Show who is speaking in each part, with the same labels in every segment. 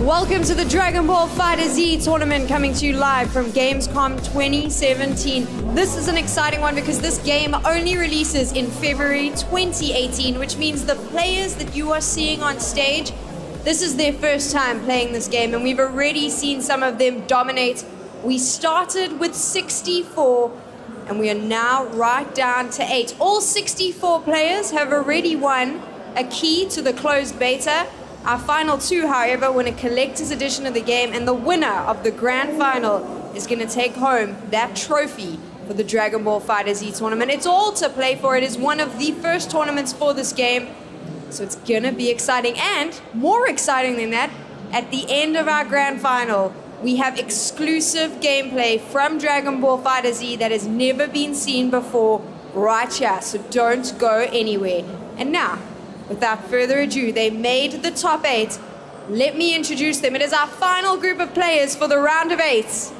Speaker 1: Welcome to the Dragon Ball FighterZ tournament coming to you live from Gamescom 2017. This is an exciting one because this game only releases in February 2018, which means the players that you are seeing on stage, this is their first time playing this game, and we've already seen some of them dominate. We started with 64, and we are now right down to 8. All 64 players have already won a key to the closed beta. Our final 2, however, win a collector's edition of the game, and the winner of the grand final is going to take home that trophy for the Dragon Ball FighterZ tournament. It's all to play for. It is one of the first tournaments for this game, so it's going to be exciting. And more exciting than that, at the end of our grand final, we have exclusive gameplay from Dragon Ball FighterZ that has never been seen before right here, so don't go anywhere. And now, without further ado, they made the top 8. Let me introduce them. It is our final group of players for the round of 8.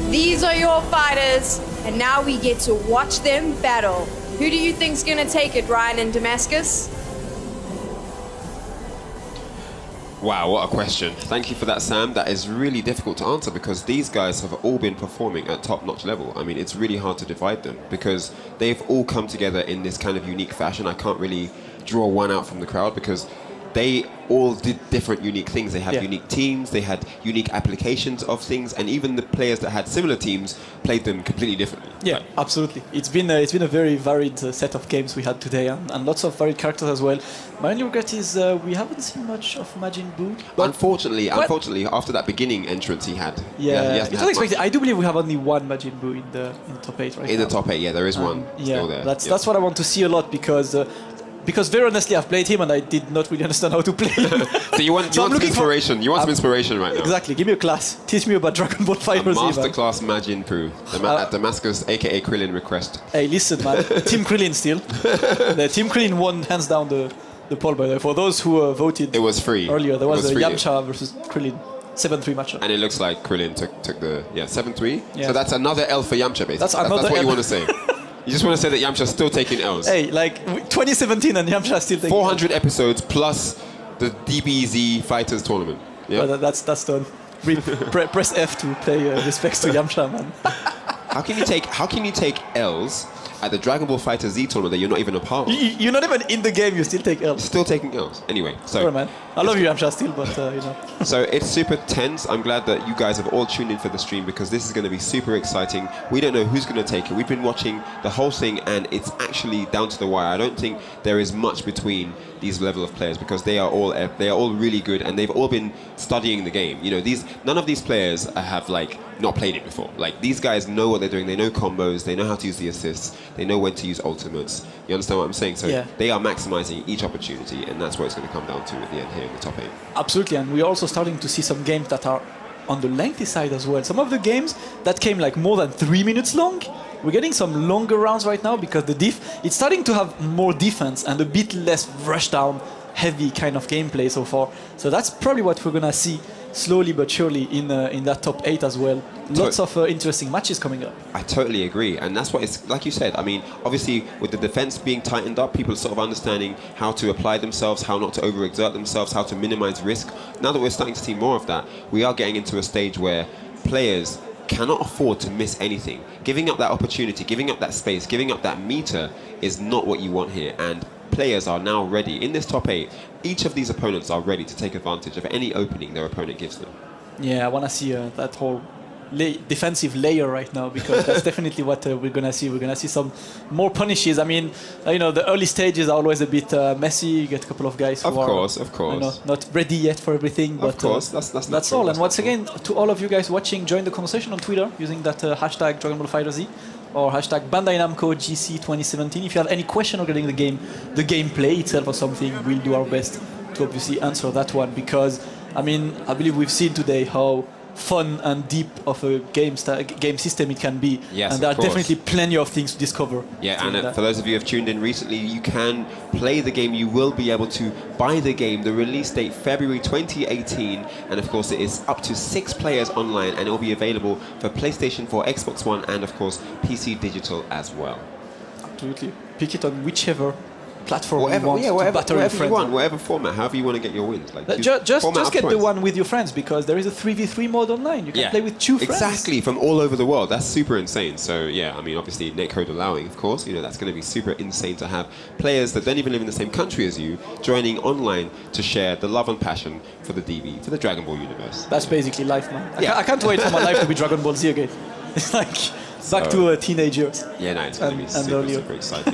Speaker 1: These are your fighters, and now we get to watch them battle. Who do you think's gonna take it, Ryan and Damascus?
Speaker 2: Wow, what a question. Thank you for that, Sam. That is really difficult to answer because these guys have all been performing at top-notch level. I mean, it's really hard to divide them because they've all come together in this kind of unique fashion. I can't really draw one out from the crowd because they all did different unique things. They had unique teams, they had unique applications of things, and even the players that had similar teams played them completely differently.
Speaker 3: Yeah, absolutely. It's been a very varied set of games we had today, and lots of varied characters as well. My only regret is we haven't seen much of Majin Buu.
Speaker 2: Unfortunately, after that beginning entrance he had.
Speaker 3: Yeah, it's unexpected. I do believe we have only one Majin Buu in the top 8 right now.
Speaker 2: In the top 8, yeah, there is one still there.
Speaker 3: That's what I want to see a lot because very honestly, I've played him and I did not really understand how to play him.
Speaker 2: So you want some inspiration. You want some inspiration right now.
Speaker 3: Exactly. Give me a class. Teach me about Dragon Ball FighterZ.
Speaker 2: Masterclass Majin Buu. At Damascus, aka Krillin request.
Speaker 3: Hey, listen, man. Team Krillin still. The Team Krillin won hands down the poll, by the way. For those who voted,
Speaker 2: it was free
Speaker 3: earlier. There was a Yamcha versus Krillin 7-3 matchup.
Speaker 2: And it looks like Krillin took the 7-3.
Speaker 3: Yeah.
Speaker 2: So that's another L for Yamcha, basically. That's what you want to say. You just want to say that Yamcha's still taking L's.
Speaker 3: Hey, like 2017 and Yamcha still taking
Speaker 2: 400 episodes plus the DBZ Fighters tournament. Yeah,
Speaker 3: well, that's done. Press F to pay respects to Yamcha, man.
Speaker 2: How can you take L's at the Dragon Ball FighterZ tournament that you're not even a part of?
Speaker 3: You're not even in the game. You still take L's.
Speaker 2: Still taking L's. Anyway, so
Speaker 3: sorry, man. I love you, Yamcha, still, but you know.
Speaker 2: So it's super tense. I'm glad that you guys have all tuned in for the stream because this is going to be super exciting. We don't know who's going to take it. We've been watching the whole thing, and it's actually down to the wire. I don't think there is much between these level of players because they are all really good, and they've all been studying the game. You know, none of these players have not played it before. Like, these guys know what they're doing. They know combos. They know how to use the assists. They know when to use ultimates. You understand what I'm saying? So they are maximizing each opportunity, and that's what it's going to come down to at the end here in the top 8.
Speaker 3: Absolutely, and we're also starting to see some games that are on the lengthy side as well. Some of the games that came like more than 3 minutes long, we're getting some longer rounds right now because it's starting to have more defense and a bit less rush down, heavy kind of gameplay so far. So that's probably what we're gonna see slowly but surely in that top 8 as well. Lots of interesting matches coming up.
Speaker 2: I totally agree, and that's what it's like you said. I mean, obviously with the defense being tightened up, people sort of understanding how to apply themselves, how not to overexert themselves, how to minimize risk. Now that we're starting to see more of that, we are getting into a stage where players cannot afford to miss anything. Giving up that opportunity, giving up that space, giving up that meter is not what you want here, and players are now ready. In this top 8, each of these opponents are ready to take advantage of any opening their opponent gives them.
Speaker 3: Yeah, I want to see that whole defensive layer right now because that's definitely what we're going to see. We're going to see some more punishes. I mean, you know, the early stages are always a bit messy. You get a couple of guys who are you know, not ready yet for everything. But
Speaker 2: of course, that's
Speaker 3: all. And once again, to all of you guys watching, join the conversation on Twitter using that hashtag Dragon Ball FighterZ or hashtag Bandai Namco GC 2017. If you have any question regarding the gameplay itself or something, we'll do our best to obviously answer that one because, I mean, I believe we've seen today how fun and deep of a game system it can be.
Speaker 2: Yes,
Speaker 3: and there
Speaker 2: of
Speaker 3: are
Speaker 2: course.
Speaker 3: definitely plenty of things to discover.
Speaker 2: Yeah, and for those of you who have tuned in recently, you can play the game. You will be able to buy the game. The release date, February 2018. And of course, it is up to 6 players online, and it will be available for PlayStation 4, Xbox One, and of course, PC Digital as well.
Speaker 3: Absolutely. Pick it on whichever platform
Speaker 2: Whatever,
Speaker 3: you want to battle your
Speaker 2: whatever you
Speaker 3: friends
Speaker 2: want,
Speaker 3: on.
Speaker 2: whatever format, however you want to get your wins. Like
Speaker 3: Just get the one with your friends, because there is a 3v3 mode online. You can play with 2 friends.
Speaker 2: Exactly, from all over the world. That's super insane. So yeah, I mean, obviously netcode allowing, of course, that's going to be super insane to have players that don't even live in the same country as you joining online to share the love and passion for the DB, for the Dragon Ball universe.
Speaker 3: That's basically life, man.
Speaker 2: Yeah.
Speaker 3: I can't wait for my life to be Dragon Ball Z again. It's like back to teenagers.
Speaker 2: Yeah, no, it's going to be super exciting.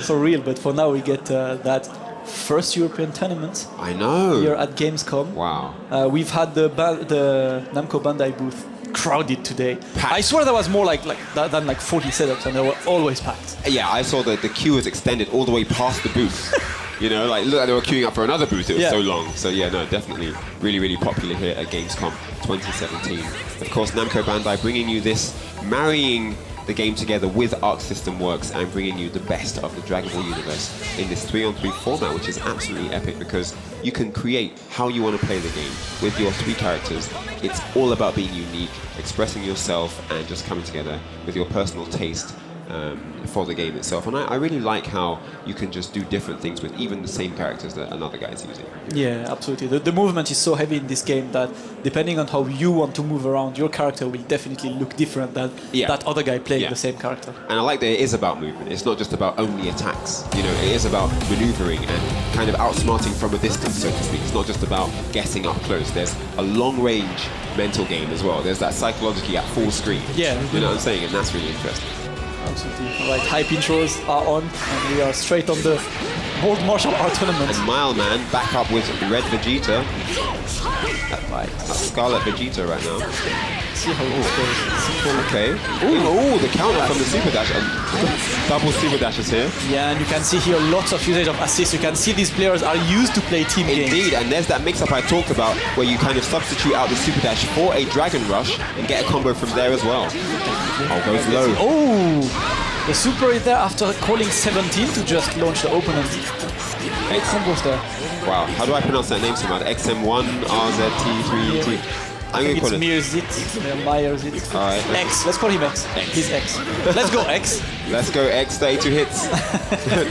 Speaker 3: For real, but for now we get that first European tournament.
Speaker 2: I know.
Speaker 3: Here at Gamescom.
Speaker 2: Wow.
Speaker 3: We've had the Namco Bandai booth crowded today.
Speaker 2: Packed.
Speaker 3: I swear there was more than 40 setups, and they were always packed.
Speaker 2: Yeah, I saw that the queue was extended all the way past the booth. Look like they were queuing up for another booth. It was so long. So yeah, no, definitely really, really popular here at Gamescom 2017. Of course, Namco Bandai bringing you this, marrying the game together with Arc System Works and bringing you the best of the Dragon Ball universe in this 3-on-3 format, which is absolutely epic because you can create how you want to play the game with your 3 characters. It's all about being unique, expressing yourself, and just coming together with your personal taste for the game itself. And I really like how you can just do different things with even the same characters that another guy is using.
Speaker 3: Yeah, absolutely. The movement is so heavy in this game that depending on how you want to move around, your character will definitely look different than that other guy playing the same character.
Speaker 2: And I like that it is about movement. It's not just about only attacks. It is about maneuvering and kind of outsmarting from a distance, so to speak. It's not just about getting up close. There's a long-range mental game as well. There's that psychologically at full screen.
Speaker 3: Yeah.
Speaker 2: You know what I'm saying? And that's really interesting.
Speaker 3: Absolutely. Right, hype intros are on, and we are straight on the World Martial Art Tournament.
Speaker 2: And Mileman back up with Red Vegeta. That's Scarlet Vegeta right now.
Speaker 3: See how this goes.
Speaker 2: Okay. Ooh, the counter from the Super Dash. Double Super Dashes here.
Speaker 3: Yeah, and you can see here lots of usage of assists. You can see these players are used to play team games.
Speaker 2: Indeed, and there's that mix-up I talked about where you kind of substitute out the Super Dash for a Dragon Rush and get a combo from there as well. Oh, goes low.
Speaker 3: Oh! The Super is there after calling 17 to just launch the opponent. 8 combos there.
Speaker 2: Wow, how do I pronounce that name somehow? XM1, RZT3T.
Speaker 3: I think it's Mierzit.
Speaker 2: Alright.
Speaker 3: X, let's call him X. He's X. Let's go X.
Speaker 2: Let's go X, 32 hits.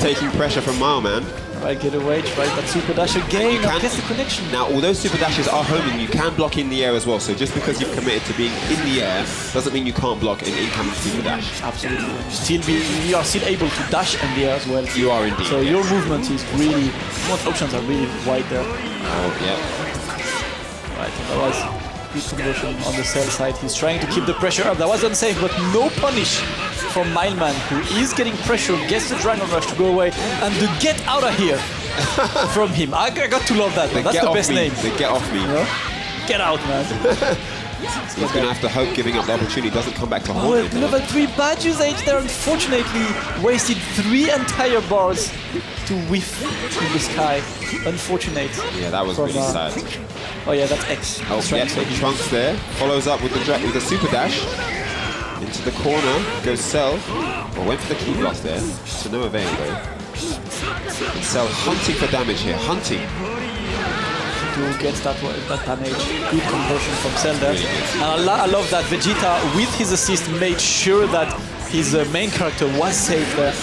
Speaker 2: Taking pressure from Mileman.
Speaker 3: Right, get away, try that Super Dash again. Now gets the connection.
Speaker 2: Now, although Super Dashes are homing, you can block in the air as well. So just because you've committed to being in the air doesn't mean you can't block an incoming Super Dash.
Speaker 3: Absolutely. You are still able to dash in the air as well.
Speaker 2: You are indeed.
Speaker 3: So your movement is really, most options are really wide there.
Speaker 2: Oh, yeah.
Speaker 3: Right, otherwise, good conversion on the cell side. He's trying to keep the pressure up. That was unsafe, but no punish from Mileman, who is getting pressure, gets the Dragon Rush to go away, and the get out of here from him. I got to love that. That's the best name.
Speaker 2: The get off me.
Speaker 3: Get out, man.
Speaker 2: He's going to have to hope giving up the opportunity doesn't come back to haunt him.
Speaker 3: Level 3 bad usage there, unfortunately. Wasted 3 entire bars to whiff in the sky. Unfortunate.
Speaker 2: Yeah, that was really sad.
Speaker 3: Oh yeah, that's X.
Speaker 2: Oh, yeah, Trunks there. Follows up with the Super Dash. Into the corner, goes Cell. Well, went for the key blast there. To no avail though. Cell hunting for damage here, hunting.
Speaker 3: To get that damage. Good conversion from Cell there. And I love that Vegeta, with his assist, made sure that his main character was safe there.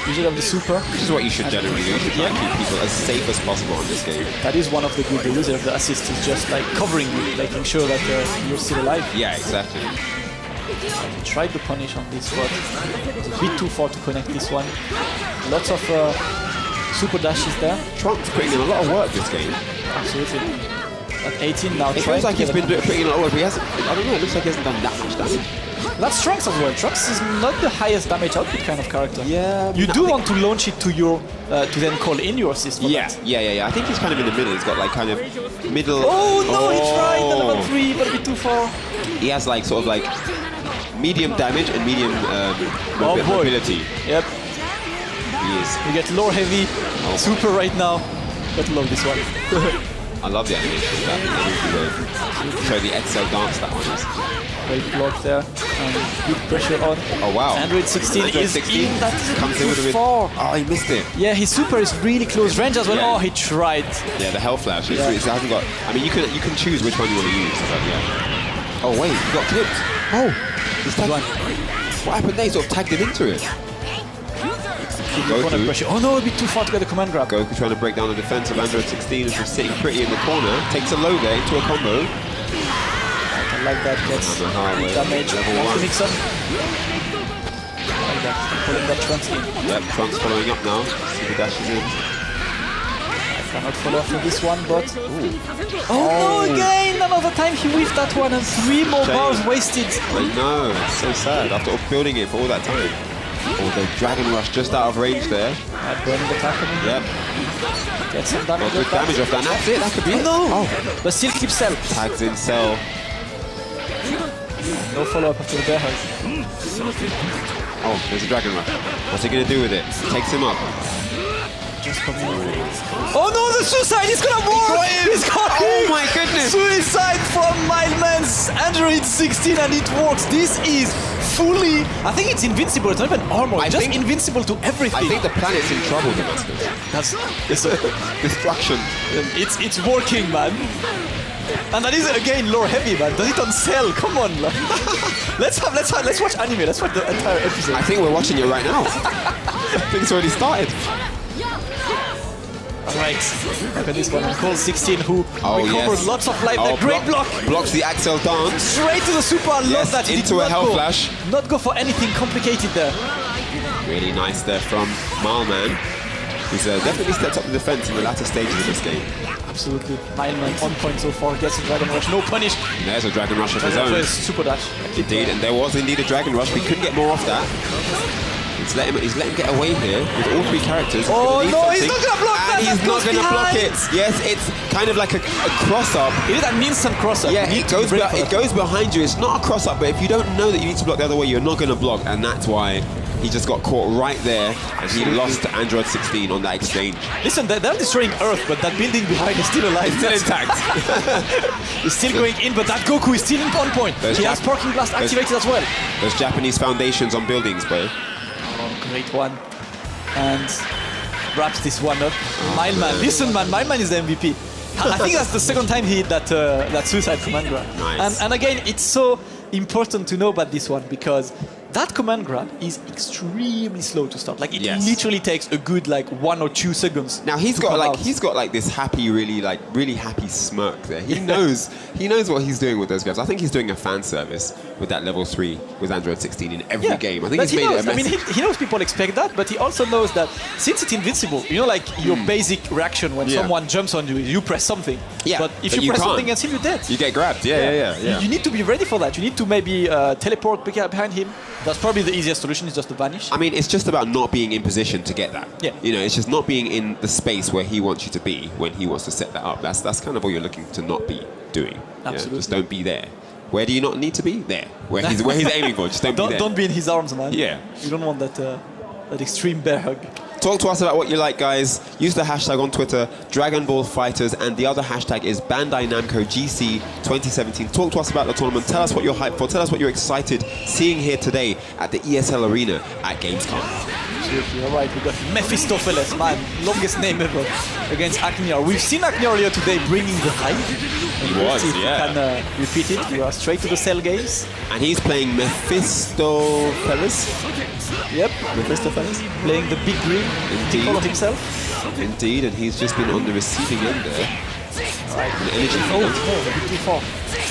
Speaker 3: Usually of the Super.
Speaker 2: Which is what you should generally do. You should try and keep people as safe as possible in this game.
Speaker 3: That is one of the good uses of the assist, is just like covering you, making sure that you're still alive.
Speaker 2: Yeah, exactly.
Speaker 3: I tried the punish on this, but it's a bit too far to connect this one. Lots of Super dashes there.
Speaker 2: Trunks putting in a lot of work this game.
Speaker 3: Absolutely. At 18 now.
Speaker 2: It feels like he's been putting in a lot of work, but he hasn't. I don't know. It looks like he hasn't done that much damage.
Speaker 3: That's Trunks as well. Trunks is not the highest damage output kind of character.
Speaker 2: Yeah.
Speaker 3: You do want to launch it to your to then call in your assist.
Speaker 2: Yeah. I think he's kind of in the middle. He's got like kind of middle.
Speaker 3: Oh no! He tried the level 3, but a bit too far.
Speaker 2: He has like sort of like medium damage and medium mobility.
Speaker 3: Yep.
Speaker 2: He is.
Speaker 3: You get lore heavy, Super right now. But love this one.
Speaker 2: I love the animation of that. The energy wave. Show the XL dance that one is.
Speaker 3: Great block there. Good pressure on.
Speaker 2: Oh wow.
Speaker 3: Android 16
Speaker 2: Android
Speaker 3: is
Speaker 2: 16
Speaker 3: in. That is
Speaker 2: comes in with a bit.
Speaker 3: far.
Speaker 2: Oh, he missed it.
Speaker 3: Yeah, his super is really close range as well.
Speaker 2: Yeah.
Speaker 3: Oh, he tried.
Speaker 2: Yeah, the hell flash. It hasn't got. I mean, you can choose which one you want to use. But yeah. Oh wait, he got clipped. Oh, he's tagged. What happened there? He sort of tagged him into it.
Speaker 3: Goku. Pressure. Oh no, a bit too far to get the command grab.
Speaker 2: Goku trying to break down the defense of Android 16 is just sitting pretty in the corner. Takes a low there into a combo.
Speaker 3: I like that. Gets damage.
Speaker 2: Level 1.
Speaker 3: Mix up. Like that. Pulling that Trunks in.
Speaker 2: Yep, Trunks following up now. Super dashes in.
Speaker 3: I cannot follow after this one, but... Oh no, again! Another time he whiffed that one and 3 more bars wasted.
Speaker 2: I know, it's so sad after building it for all that time. Oh, the Dragon Rush just out of range there.
Speaker 3: Burning the tackle.
Speaker 2: Yep.
Speaker 3: Get some damage.
Speaker 2: Good damage off that. That's it, that could be it.
Speaker 3: No! But still keeps Cell.
Speaker 2: Tags in Cell.
Speaker 3: No follow-up after the bear hug.
Speaker 2: Oh, there's a Dragon Rush. What's he going to do with it? Takes him up.
Speaker 3: Just coming over. Oh no, the suicide! He's gonna work! He's got
Speaker 2: Oh my goodness!
Speaker 3: Suicide from Mileman's Android 16 and it works. This is fully... I think it's invincible. It's not even armor. It's just invincible to everything.
Speaker 2: I think the planet's in trouble, Damascus.
Speaker 3: It's a
Speaker 2: destruction.
Speaker 3: It's working, man. And that is again lore heavy, man. Does it on Cell? Come on, man. let's watch anime. Let's watch the entire episode.
Speaker 2: I think we're watching it right now. I think it's already started.
Speaker 3: Alright, look at this one. Call 16 who recovered lots of life.
Speaker 2: Oh,
Speaker 3: Great block.
Speaker 2: Blocks the Axel dance.
Speaker 3: Straight to the super. I love that.
Speaker 2: Into a hell flash.
Speaker 3: Not go for anything complicated there.
Speaker 2: Really nice there from Mileman. He's definitely stepped up the defense in the latter stages of this game.
Speaker 3: Absolutely. Mileman on point so far. Gets a Dragon Rush. No punish.
Speaker 2: There's a Dragon Rush of his own.
Speaker 3: Super dash.
Speaker 2: Indeed, and there was indeed a Dragon Rush. We couldn't get more off that. He's let him get away here with all 3 characters.
Speaker 3: Oh no, he's not gonna block that!
Speaker 2: And he's not gonna block it! Yes, it's kind of like a cross-up.
Speaker 3: It is an instant cross-up.
Speaker 2: Yeah, it goes behind you. It's not a cross-up, but if you don't know that you need to block the other way, you're not gonna block, and that's why he just got caught right there, and he lost to Android 16 on that exchange.
Speaker 3: Listen, they're destroying Earth, but that building behind is still alive.
Speaker 2: It's still intact.
Speaker 3: He's still going in, but that Goku is still on point. He has Parking Blast activated as well.
Speaker 2: There's Japanese foundations on buildings, bro.
Speaker 3: Great one. And wraps this one up. Mileman. Listen, man, Mileman is the MVP. I think that's the second time he hit that suicide command grab.
Speaker 2: Nice.
Speaker 3: And again, it's so important to know about this one because that command grab is extremely slow to start. Like it literally takes a good 1 or 2 seconds.
Speaker 2: Now he's got this happy, really happy smirk there. He knows what he's doing with those grabs. I think he's doing a fan service with that level 3 with Android 16 in every game. I think he's made it a message.
Speaker 3: I mean, he knows people expect that, but he also knows that since it's invincible, your basic reaction when someone jumps on you is you press something.
Speaker 2: Yeah,
Speaker 3: but if you press something against him, you're dead.
Speaker 2: You get grabbed. Yeah.
Speaker 3: You need to be ready for that. You need to maybe teleport behind him. That's probably the easiest solution, is just to vanish.
Speaker 2: I mean, it's just about not being in position to get that.
Speaker 3: Yeah.
Speaker 2: It's just not being in the space where he wants you to be when he wants to set that up. That's kind of all you're looking to not be doing.
Speaker 3: Absolutely.
Speaker 2: Just don't be there. Where do you not need to be? There. Where he's aiming for. Just don't be there.
Speaker 3: Don't be in his arms, man.
Speaker 2: Yeah.
Speaker 3: You don't want that extreme bear hug.
Speaker 2: Talk to us about what you like, guys. Use the hashtag on Twitter, Dragon Ball FighterZ, and the other hashtag is Bandai Namco GC 2017. Talk to us about the tournament. Tell us what you're hyped for. Tell us what you're excited seeing here today at the ESL Arena at GAMESCOM.
Speaker 3: Absolutely, all right. We got Mephistopheles, man, longest name ever, against Akniar. We've seen Akniar earlier today bringing the hype.
Speaker 2: He was, yeah.
Speaker 3: We can repeat it. We are straight to the Cell games.
Speaker 2: And he's playing Mephistopheles.
Speaker 3: Yep.
Speaker 2: Mephistopheles.
Speaker 3: Playing the big green.
Speaker 2: Indeed.
Speaker 3: Piccolo himself.
Speaker 2: Indeed, and he's just been on the receiving end there.
Speaker 3: Right.
Speaker 2: An energy
Speaker 3: no, a bit too far.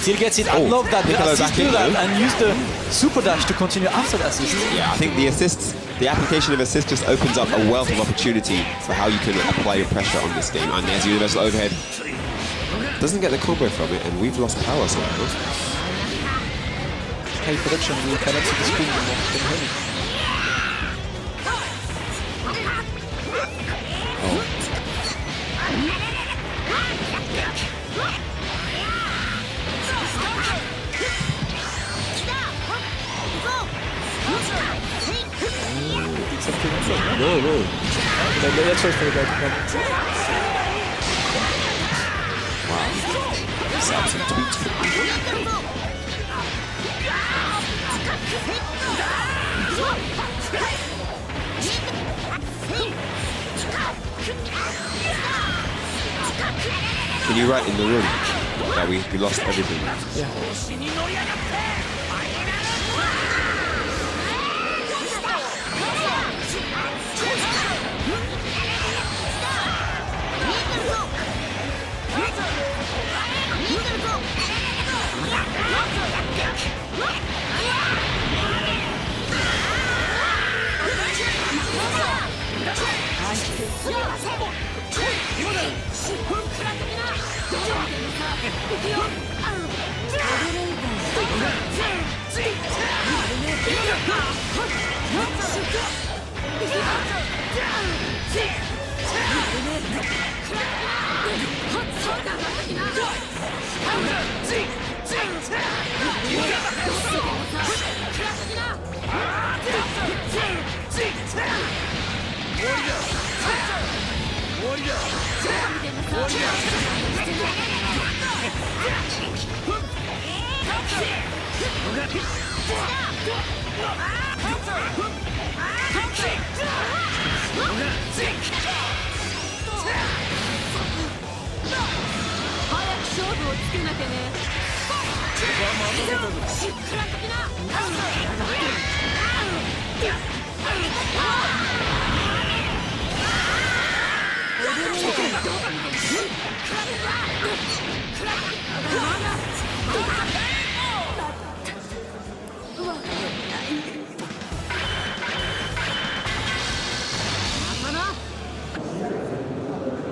Speaker 3: Still gets it. I love that. The assist to that and use the super dash to continue after the assist.
Speaker 2: Yeah, I think the application of assist just opens up a wealth of opportunity for how you can apply your pressure on this game. And there's universal overhead. Doesn't get the combo from it, and we've lost power somehow.
Speaker 3: Hey, production, we cannot see the screen anymore. No. Let's wait for the guy to come.
Speaker 2: us up some tweets for me. Can you write in the room that we lost everything?
Speaker 3: Yeah.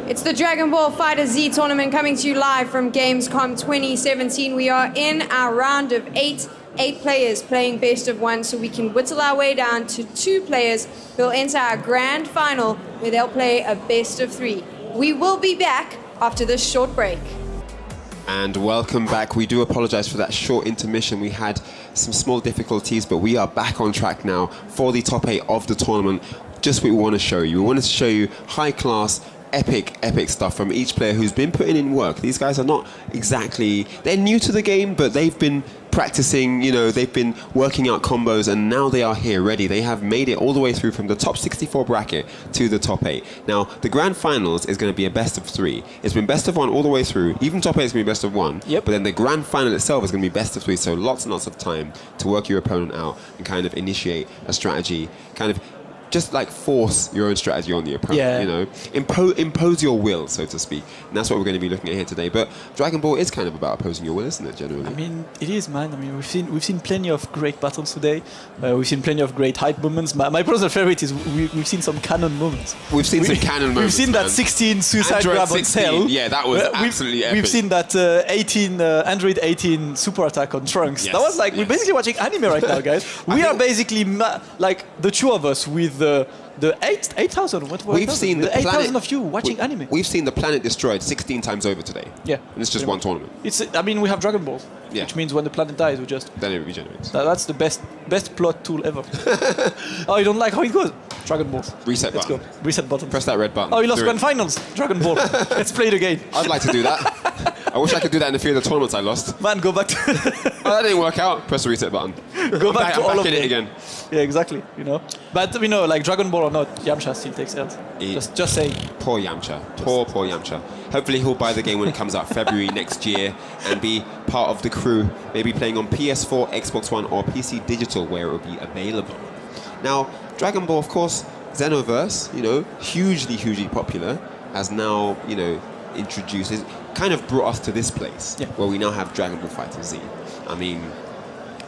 Speaker 1: It's the Dragon Ball FighterZ tournament coming to you live from Gamescom 2017. We are in our round of 8 players playing best of 1, so we can whittle our way down to 2 players who will enter our grand final where they'll play a best of 3. We will be back after this short break.
Speaker 2: And welcome back. We do apologize for that short intermission. We had some small difficulties, but we are back on track now for the top 8 of the tournament. Just what we want to show you. We wanted to show you high class, epic stuff from each player who's been putting in work. These guys are not exactly, they're new to the game, but they've been practicing, you know, they've been working out combos, and now they are here ready. They have made it all the way through from the top 64 bracket to the top 8. Now, the grand finals is going to be a best of 3. It's been best of 1 all the way through. Even top 8 is going to be best of 1.
Speaker 3: Yep.
Speaker 2: But then the grand final itself is going to be best of 3. So lots and lots of time to work your opponent out and kind of initiate a strategy, kind of just like force your own strategy on the opponent,
Speaker 3: yeah.
Speaker 2: You know, impose your will, so to speak. And that's what we're going to be looking at here today. But Dragon Ball is kind of about opposing your will, isn't it, generally?
Speaker 3: I mean, it is, man. I mean, we've seen plenty of great battles today. We've seen plenty of great hype moments. My personal favorite is we've seen some canon moments.
Speaker 2: We've seen some canon moments.
Speaker 3: We've seen
Speaker 2: man.
Speaker 3: that 16 suicide
Speaker 2: Android
Speaker 3: grab
Speaker 2: 16,
Speaker 3: on Cell.
Speaker 2: yeah, that was absolutely epic.
Speaker 3: We've seen that 18 Android 18 super attack on Trunks.
Speaker 2: Yes,
Speaker 3: That was like,
Speaker 2: yes.
Speaker 3: we're basically watching anime right now, guys. We are basically like the two of us with the 8,000.
Speaker 2: We've seen the
Speaker 3: 8,000 of you watching anime.
Speaker 2: We've seen the planet destroyed 16 times over today.
Speaker 3: Yeah.
Speaker 2: And it's just one tournament.
Speaker 3: I mean, we have Dragon Balls,
Speaker 2: Yeah.
Speaker 3: which means when the planet dies, we just...
Speaker 2: Then it regenerates.
Speaker 3: That's the best plot tool ever. Oh, you don't like how it goes? Dragon Balls.
Speaker 2: Reset
Speaker 3: Let's
Speaker 2: button.
Speaker 3: go. Reset button.
Speaker 2: Press that red button.
Speaker 3: Oh, you lost
Speaker 2: Do
Speaker 3: grand
Speaker 2: it.
Speaker 3: finals. Dragon Ball. Let's play it again.
Speaker 2: I'd like to do that. I wish I could do that in a few of the tournaments I lost.
Speaker 3: Man, go back to...
Speaker 2: Oh, that didn't work out. Press the reset button.
Speaker 3: go back to all
Speaker 2: I'm
Speaker 3: of
Speaker 2: back in
Speaker 3: them.
Speaker 2: it again.
Speaker 3: Yeah, exactly. You know, but you know, like Dragon Ball or not, Yamcha still takes L's. Just saying.
Speaker 2: Poor Yamcha. Poor Yamcha. Hopefully he'll buy the game when it comes out February next year and be part of the crew, maybe playing on PS4, Xbox One or PC Digital where it will be available. Now, Dragon Ball, of course, Xenoverse, you know, hugely popular, has now, you know, introduced, it kind of brought us to this place where we now have Dragon Ball FighterZ. I mean,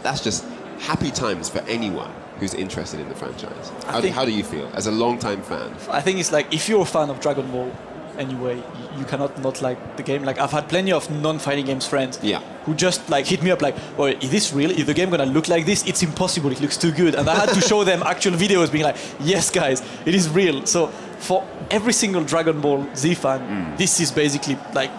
Speaker 2: that's just happy times for anyone who's interested in the franchise. How do you feel as a long-time fan?
Speaker 3: I think it's like, if you're a fan of Dragon Ball anyway, you cannot not like the game. Like, I've had plenty of non-fighting games friends who just like hit me up like, oh, is this real? Is the game gonna look like this? It's impossible, it looks too good. And I had to show them actual videos being like, yes guys, it is real. So for every single Dragon Ball Z fan, this is basically like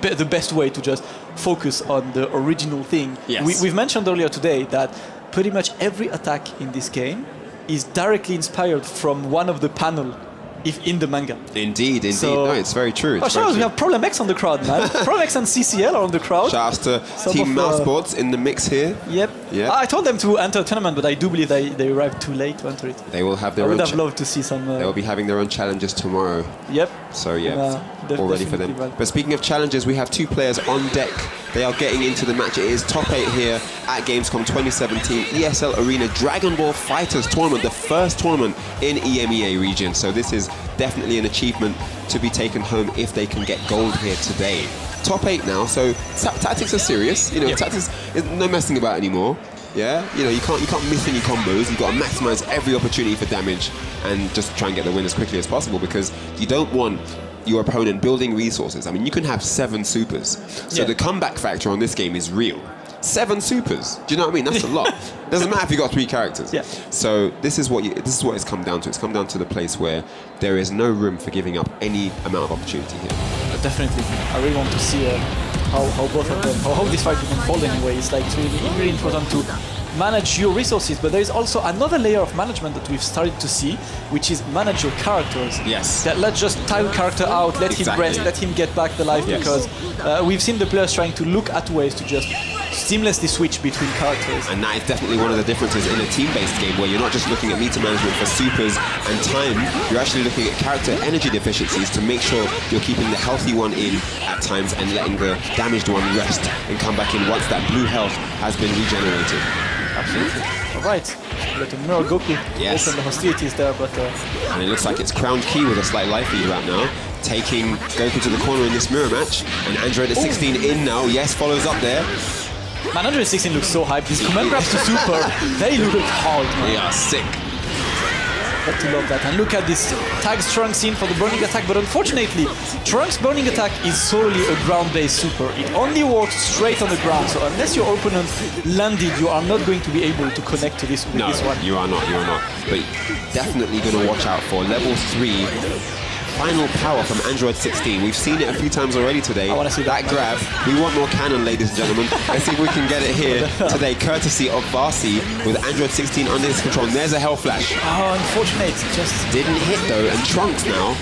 Speaker 3: the best way to just focus on the original thing.
Speaker 2: Yes.
Speaker 3: We've mentioned earlier today that pretty much every attack in this game is directly inspired from one of the panel if in the manga.
Speaker 2: Indeed.
Speaker 3: So-
Speaker 2: No, it's very true. It's
Speaker 3: Oh,
Speaker 2: very
Speaker 3: shout out, we
Speaker 2: true.
Speaker 3: have Problem X on the crowd, man. Problem X and CCL are on the crowd.
Speaker 2: Shout outs to
Speaker 3: Some
Speaker 2: Team
Speaker 3: of,
Speaker 2: Mouse Sports in the mix here.
Speaker 3: Yep.
Speaker 2: Yeah.
Speaker 3: I told them to enter a tournament, but I do believe they arrived too late to enter it.
Speaker 2: They will have
Speaker 3: I
Speaker 2: their
Speaker 3: would
Speaker 2: own.
Speaker 3: have loved to see some.
Speaker 2: They will be having their own challenges tomorrow.
Speaker 3: Yep.
Speaker 2: So yeah,
Speaker 3: def-
Speaker 2: all ready for them.
Speaker 3: definitely well.
Speaker 2: But speaking of challenges, we have two players on deck. They are getting into the match. It is top 8 here at Gamescom 2017 ESL Arena Dragon Ball FighterZ tournament, the first tournament in EMEA region. So this is definitely an achievement to be taken home if they can get gold here today. Top 8 now, so tactics are serious. You know, tactics is no messing about anymore. Yeah, you know, you can't miss any combos. You've got to maximize every opportunity for damage and just try and get the win as quickly as possible, because you don't want your opponent building resources. I mean, you can have 7 supers. So the comeback factor on this game is real. 7 supers. Do you know what I mean? That's a lot. Doesn't matter if you got 3 characters.
Speaker 3: Yeah.
Speaker 2: So this is what it's come down to. It's come down to the place where there is no room for giving up any amount of opportunity here.
Speaker 3: Definitely. I really want to see how both of them, how this fight will unfold anyway. It's like it's really important to manage your resources, but there is also another layer of management that we've started to see, which is manage your characters.
Speaker 2: Yes.
Speaker 3: That let's just tile character out, let him
Speaker 2: Exactly.
Speaker 3: rest, let him get back the life,
Speaker 2: Yes.
Speaker 3: because we've seen the players trying to look at ways to just seamlessly switch between characters.
Speaker 2: And that is definitely one of the differences in a team-based game, where you're not just looking at meter management for supers and time, you're actually looking at character energy deficiencies to make sure you're keeping the healthy one in at times and letting the damaged one rest and come back in once that blue health has been regenerated.
Speaker 3: Absolutely. All right. We got a Mirror Goku
Speaker 2: Yes.
Speaker 3: open the hostilities there, but
Speaker 2: And it looks like it's Crowned Key with a slight life lead right now, taking Goku to the corner in this mirror match. And Android at 16 in now, yes, follows up there.
Speaker 3: man, 116 looks so hyped. These command grabs to super, they look hard, man.
Speaker 2: They are sick.
Speaker 3: Got to love that. And look at this tags Trunks in for the burning attack, but unfortunately, Trunks' burning attack is solely a ground-based super. It only works straight on the ground, so unless your opponent landed, you are not going to be able to connect to this with
Speaker 2: No,
Speaker 3: this one.
Speaker 2: you are not. But definitely going to watch out for level 3 final power from Android 16. We've seen it a few times already today.
Speaker 3: I wanna see that.
Speaker 2: grab. We want more cannon, ladies and gentlemen. Let's see if we can get it here today, courtesy of Varsi with Android 16 under his control. And there's a Hell Flash.
Speaker 3: Oh, unfortunate. Just.
Speaker 2: Didn't hit though, and Trunks now.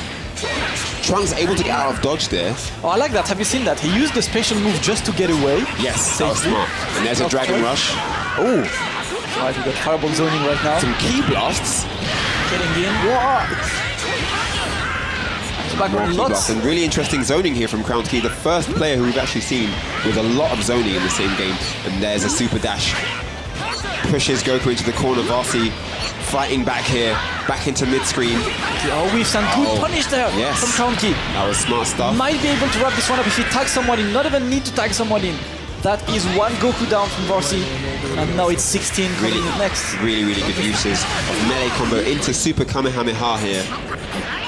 Speaker 2: Trunks able to get out of dodge there.
Speaker 3: Oh, I like that. Have you seen that? He used the special move just to get away.
Speaker 2: Yes, that was
Speaker 3: Safely.
Speaker 2: smart. And there's a
Speaker 3: Of
Speaker 2: Dragon
Speaker 3: course.
Speaker 2: Rush. Oh,
Speaker 3: Right, we got Fireball zoning right now.
Speaker 2: some key blasts.
Speaker 3: Getting in. Back
Speaker 2: More
Speaker 3: on
Speaker 2: key
Speaker 3: lots.
Speaker 2: blasts. And really interesting zoning here from Crowned Key. The first player who we've actually seen with a lot of zoning in the same game. And there's a super dash. Pushes Goku into the corner. Varsi fighting back here. Back into mid-screen.
Speaker 3: Oh, we've some good
Speaker 2: Oh,
Speaker 3: punish there
Speaker 2: yes.
Speaker 3: from County.
Speaker 2: That was smart stuff.
Speaker 3: Might be able to wrap this one up if he tags someone in. Not even need to tag someone in. That is one Goku down from Varsi. And now it's 16 coming
Speaker 2: Really,
Speaker 3: in next.
Speaker 2: really good uses of melee combo into Super Kamehameha here.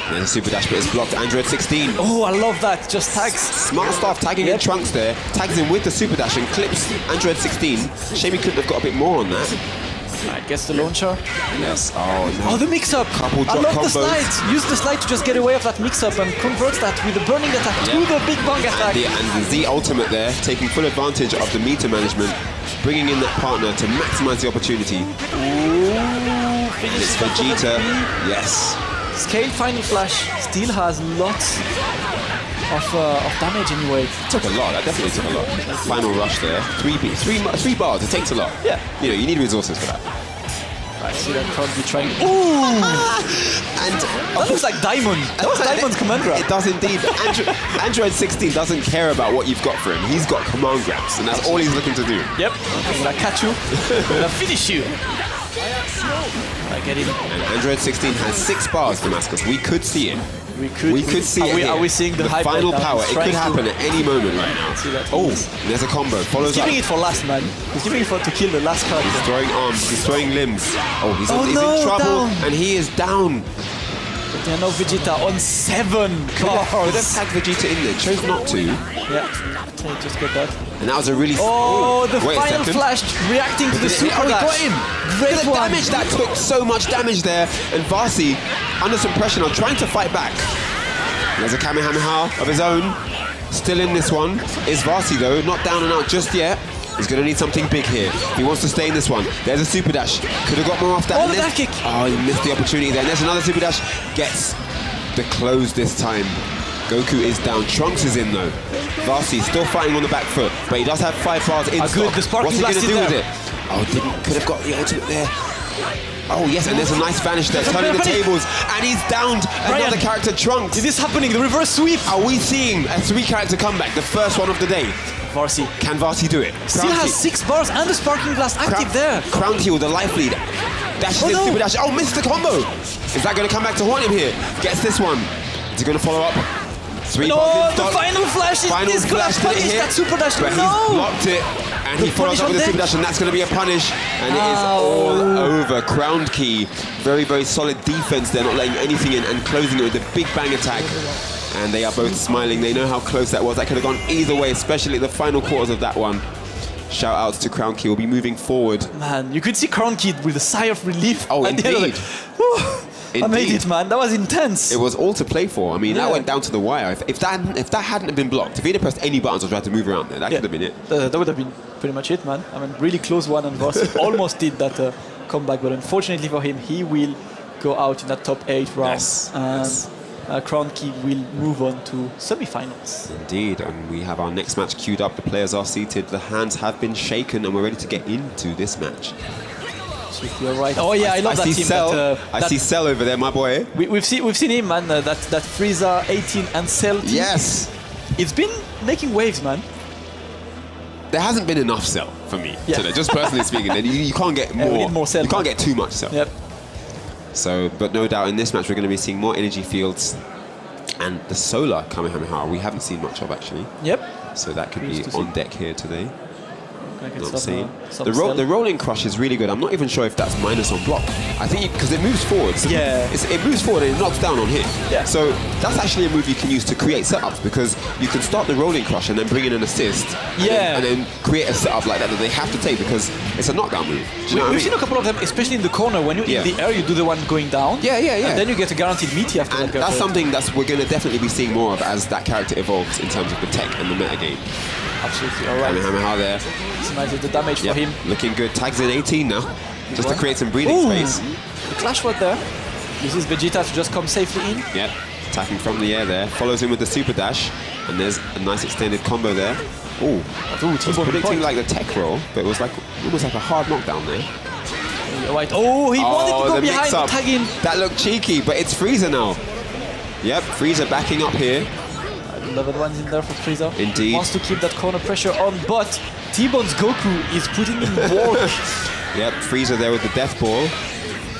Speaker 2: There's a super dash, but it's blocked. Android 16.
Speaker 3: Oh, I love that. Just tags.
Speaker 2: Smart stuff, tagging in Trunks there. Tags him with the super dash and clips Android 16. Shame he couldn't have got a bit more on that.
Speaker 3: Right, gets the launcher.
Speaker 2: Yes. Oh, no.
Speaker 3: Oh, the mix-up.
Speaker 2: Couple
Speaker 3: I
Speaker 2: drop
Speaker 3: love the
Speaker 2: combos.
Speaker 3: slide. Use the slide to just get away of that mix-up and convert that with the burning attack to the big bang attack.
Speaker 2: And the Z ultimate there, taking full advantage of the meter management, bringing in that partner to maximize the opportunity.
Speaker 3: Ooh, finish
Speaker 2: It's Vegeta. Yes.
Speaker 3: Scale Final Flash still has lots of damage anyway.
Speaker 2: Took a lot. That definitely took a lot. Final rush there. Three bars. It takes a lot.
Speaker 3: Yeah.
Speaker 2: You know, you need resources for that.
Speaker 3: I see that probably trying. Ooh!
Speaker 2: And
Speaker 3: That looks like Diamond. That was Diamond's command grab.
Speaker 2: It does indeed. Android 16 doesn't care about what you've got for him. He's got command grabs, and that's all he's looking to do.
Speaker 3: Yep. I'm gonna catch you. I'm gonna finish you. I get him.
Speaker 2: And Android 16 has 6 bars, Damascus. We could see it. We could see it.
Speaker 3: Are
Speaker 2: here.
Speaker 3: we seeing the hype
Speaker 2: final
Speaker 3: right now?
Speaker 2: power?
Speaker 3: He's
Speaker 2: It could
Speaker 3: trying to-
Speaker 2: happen at any moment right now.
Speaker 3: See that?
Speaker 2: Oh, there's a combo. Follows
Speaker 3: He's
Speaker 2: up.
Speaker 3: giving it for last, man. He's giving it for to kill the last card.
Speaker 2: He's throwing arms. He's throwing limbs. Oh, he's
Speaker 3: Oh,
Speaker 2: in
Speaker 3: no,
Speaker 2: trouble,
Speaker 3: down.
Speaker 2: and he is down.
Speaker 3: But they are now Vegeta on 7
Speaker 2: Could have
Speaker 3: cards.
Speaker 2: tagged Vegeta in there. Chose not to.
Speaker 3: Yeah. So just get that.
Speaker 2: And that was a really.
Speaker 3: Oh, the
Speaker 2: wait a
Speaker 3: final
Speaker 2: second.
Speaker 3: flash reacting to the
Speaker 2: Did it hit?
Speaker 3: super
Speaker 2: Oh, he
Speaker 3: dash.
Speaker 2: got him.
Speaker 3: Great
Speaker 2: Look at the
Speaker 3: one.
Speaker 2: damage that took. So much damage there, and Varsi under some pressure now, trying to fight back. There's a Kamehameha of his own. Still in this one. Is Varsi though, not down and out just yet. He's going to need something big here. He wants to stay in this one. There's a super dash. Could have got more off that.
Speaker 3: Oh,
Speaker 2: And
Speaker 3: the
Speaker 2: there's-
Speaker 3: dash kick.
Speaker 2: Oh, he missed the opportunity there. And there's another super dash. Gets the close this time. Goku is down. Trunks is in though. Vasi still fighting on the back foot, but he does have 5 bars in stock.
Speaker 3: Good, the sparking
Speaker 2: What's he
Speaker 3: blast
Speaker 2: going to do
Speaker 3: in
Speaker 2: with it? Oh, could have got the ultimate there. Oh yes, and there's a nice vanish there, turning the tables, and he's downed another character, Trunks.
Speaker 3: Is this happening? The reverse sweep.
Speaker 2: Are we seeing a 3-character comeback, the first one of the day?
Speaker 3: Vasi.
Speaker 2: Can Vasi do it?
Speaker 3: Still has 6 bars and the sparking blast active there.
Speaker 2: Crown Key with the life lead. Dashes in, super dash. Oh, missed the combo. Is that going to come back to haunt him here? Gets this one. Is he going to follow up? 3 bars in
Speaker 3: the
Speaker 2: stock.
Speaker 3: final flash is
Speaker 2: Final flash did it hit,
Speaker 3: that super dash.
Speaker 2: but he's blocked it, and he follows up with a super dash, and that's going to be a punish, and it is all over. Crown Key, very, very solid defense there, not letting anything in and closing it with a big bang attack. And they are both smiling. They know how close that was. That could have gone either way, especially the final quarters of that one. Shout outs to Crown Key. We'll be moving forward.
Speaker 3: Man, you could see Crown Key with a sigh of relief.
Speaker 2: Oh,
Speaker 3: at the end of
Speaker 2: indeed.
Speaker 3: it. I made it, man. That was intense.
Speaker 2: It was all to play for. I mean, that went down to the wire. If that hadn't been blocked, if he'd have pressed any buttons or tried to move around there, that could have been it.
Speaker 3: That would have been pretty much it, man. I mean, really close one, and Vasi almost did that comeback, but unfortunately for him, he will go out in that top 8 round.
Speaker 2: Yes.
Speaker 3: And Crown Key will move on to semi-finals.
Speaker 2: Indeed, and we have our next match queued up. The players are seated, the hands have been shaken, and we're ready to get into this match.
Speaker 3: You're right. Oh yeah, I love that team.
Speaker 2: I see Cell over there, my boy.
Speaker 3: We've seen him, man. That Frieza 18 and Cell team.
Speaker 2: Yes.
Speaker 3: It's been making waves, man.
Speaker 2: There hasn't been enough Cell for me today. Just personally speaking, you can't get more.
Speaker 3: We need more Cell.
Speaker 2: You can't get too much Cell.
Speaker 3: Yep.
Speaker 2: So, but no doubt in this match we're going to be seeing more energy fields and the solar Kamehameha we haven't seen much of actually.
Speaker 3: Yep.
Speaker 2: So that could be on deck here today. Not
Speaker 3: some
Speaker 2: the rolling crush is really good. I'm not even sure if that's minus on block. I think because it moves forward. So it moves forward and it knocks down on hit.
Speaker 3: Yeah.
Speaker 2: So that's actually a move you can use to create setups because you can start the rolling crush and then bring in an assist. And then create a setup like that they have to take because it's a knockdown move.
Speaker 3: We've seen a couple of them, especially in the corner. When you're in the air, you do the one going down. And then you get a guaranteed meaty after that.
Speaker 2: That's something we're going to definitely be seeing more of as that character evolves in terms of the tech and the meta game.
Speaker 3: Absolutely, all right.
Speaker 2: Kamehameha there.
Speaker 3: Maximizes the damage for him.
Speaker 2: Looking good. Tags in 18 now, just to create some breathing space.
Speaker 3: The clash was there. Uses Vegeta to just come safely in.
Speaker 2: Yep, attacking from the air there. Follows him with the super dash, and there's a nice extended combo there. Ooh, was predicting like the tech roll, but it was like almost like a hard knockdown there.
Speaker 3: Right. Oh, he wanted to go behind the tag in.
Speaker 2: That looked cheeky, but it's Frieza now. Yep, Frieza backing up here.
Speaker 3: Level 1's in there for Frieza.
Speaker 2: Indeed.
Speaker 3: Wants to keep that corner pressure on, but T-Bone's Goku is putting in work.
Speaker 2: Yep, Frieza there with the death ball.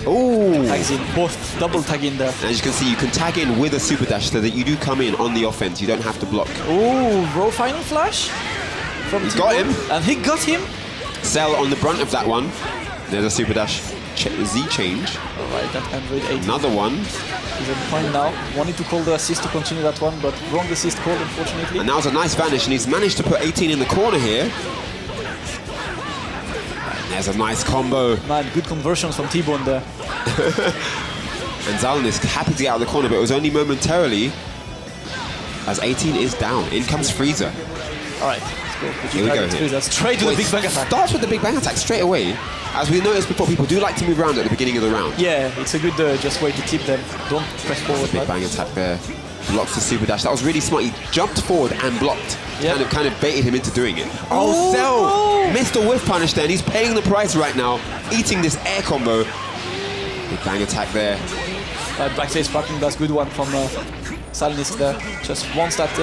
Speaker 2: Oh!
Speaker 3: Tags in, both double tag in there.
Speaker 2: As you can see, you can tag in with a super dash so that you do come in on the offense. You don't have to block.
Speaker 3: Oh, roll final flash from
Speaker 2: He got him.
Speaker 3: And he got him.
Speaker 2: Cell on the brunt of that one. There's a super dash Z change.
Speaker 3: Alright, that Android 18.
Speaker 2: Another one.
Speaker 3: He's on point now. Wanted to call the assist to continue that one, but wrong assist call, unfortunately.
Speaker 2: And that was a nice vanish, and he's managed to put 18 in the corner here. And there's a nice combo.
Speaker 3: Man, good conversions from T-Bone there.
Speaker 2: And Zalin is happy to get out of the corner, but it was only momentarily as 18 is down. In comes Frieza.
Speaker 3: Alright, let's go.
Speaker 2: Here we go. Here.
Speaker 3: Straight to the big bang attack.
Speaker 2: Starts with the big bang attack straight away. As we noticed before, people do like to move around at the beginning of the round.
Speaker 3: Yeah, it's a good just way to keep them. Don't press forward.
Speaker 2: Big bang attack there. Blocks the super dash. That was really smart. He jumped forward and blocked.
Speaker 3: Yep.
Speaker 2: Kind of baited him into doing it. Oh, Cell! Missed a whiff punish there, and he's paying the price right now, eating this air combo. Big bang attack there.
Speaker 3: Backstage sparking, that's good one from Salnis there. Just wants that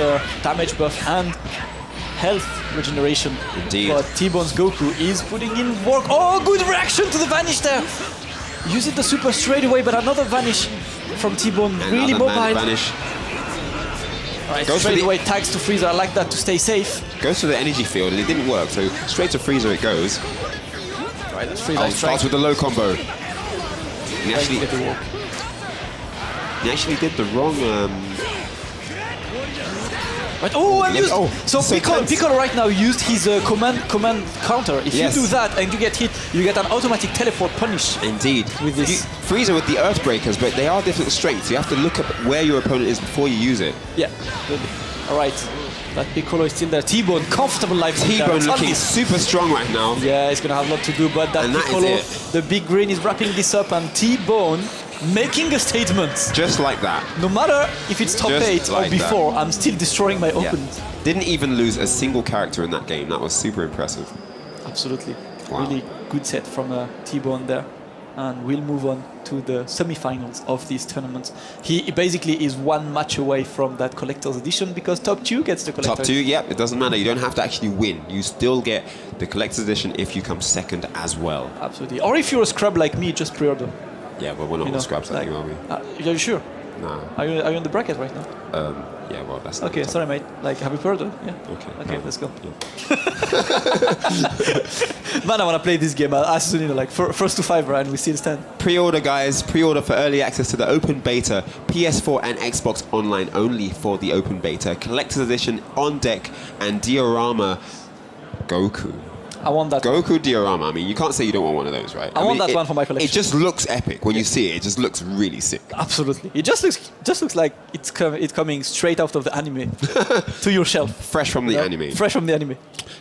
Speaker 3: damage buff and health regeneration.
Speaker 2: Indeed.
Speaker 3: But T-Bone's Goku is putting in work. Oh, good reaction to the vanish there. Uses the super straight away, but another vanish from T-Bone. Really mobile.
Speaker 2: Vanish.
Speaker 3: Right, straight away tags to Frieza. I like that to stay safe.
Speaker 2: Goes to the energy field, and it didn't work, so straight to Frieza it goes.
Speaker 3: Right, that's Frieza.
Speaker 2: Starts with the low combo. He actually did the wrong...
Speaker 3: Right. Oh, and so Piccolo right now used his command counter. If you do that and you get hit, you get an automatic teleport punish.
Speaker 2: Indeed.
Speaker 3: With this.
Speaker 2: Frieza with the Earth Breakers, but they are different strengths. You have to look up where your opponent is before you use it.
Speaker 3: Yeah. Good. All right. But Piccolo is still there. T-Bone, comfortable life.
Speaker 2: T-Bone looking super strong right now.
Speaker 3: Yeah, he's going to have a lot to do, but that Piccolo, the big green, is wrapping this up, and T-Bone making a statement.
Speaker 2: Just like that.
Speaker 3: No matter if it's top 8 or before, I'm still destroying my opponent.
Speaker 2: Didn't even lose a single character in that game. That was super impressive.
Speaker 3: Absolutely.
Speaker 2: Wow.
Speaker 3: Really good set from T-Bone there. And we'll move on to the semi-finals of this tournament. He basically is one match away from that collector's edition because top 2 gets the collector's.
Speaker 2: Top 2, yep, it doesn't matter. You don't have to actually win. You still get the collector's edition if you come second as well.
Speaker 3: Absolutely. Or if you're a scrub like me, just pre-order.
Speaker 2: Yeah, but we're not all scrubs like you, are we?
Speaker 3: Are you sure?
Speaker 2: No.
Speaker 3: Are you in the bracket right now?
Speaker 2: Yeah, well, that's
Speaker 3: okay. Sorry, mate. Like, have you pre-ordered? Yeah. Okay, let's go.
Speaker 2: Yeah.
Speaker 3: Man, I want to play this game as soon, like first to 5, right? And we still stand.
Speaker 2: Pre-order, guys. Pre-order for early access to the open beta. PS4 and Xbox Online only for the open beta. Collector's edition on deck and diorama Goku.
Speaker 3: I want that.
Speaker 2: Goku diorama. I mean, you can't say you don't want one of those, right?
Speaker 3: I want that one for my collection.
Speaker 2: It just looks epic when you see it. It just looks really sick.
Speaker 3: Absolutely. It just looks like it's coming straight out of the anime to your shelf.
Speaker 2: Fresh from the anime.
Speaker 3: Fresh from the anime.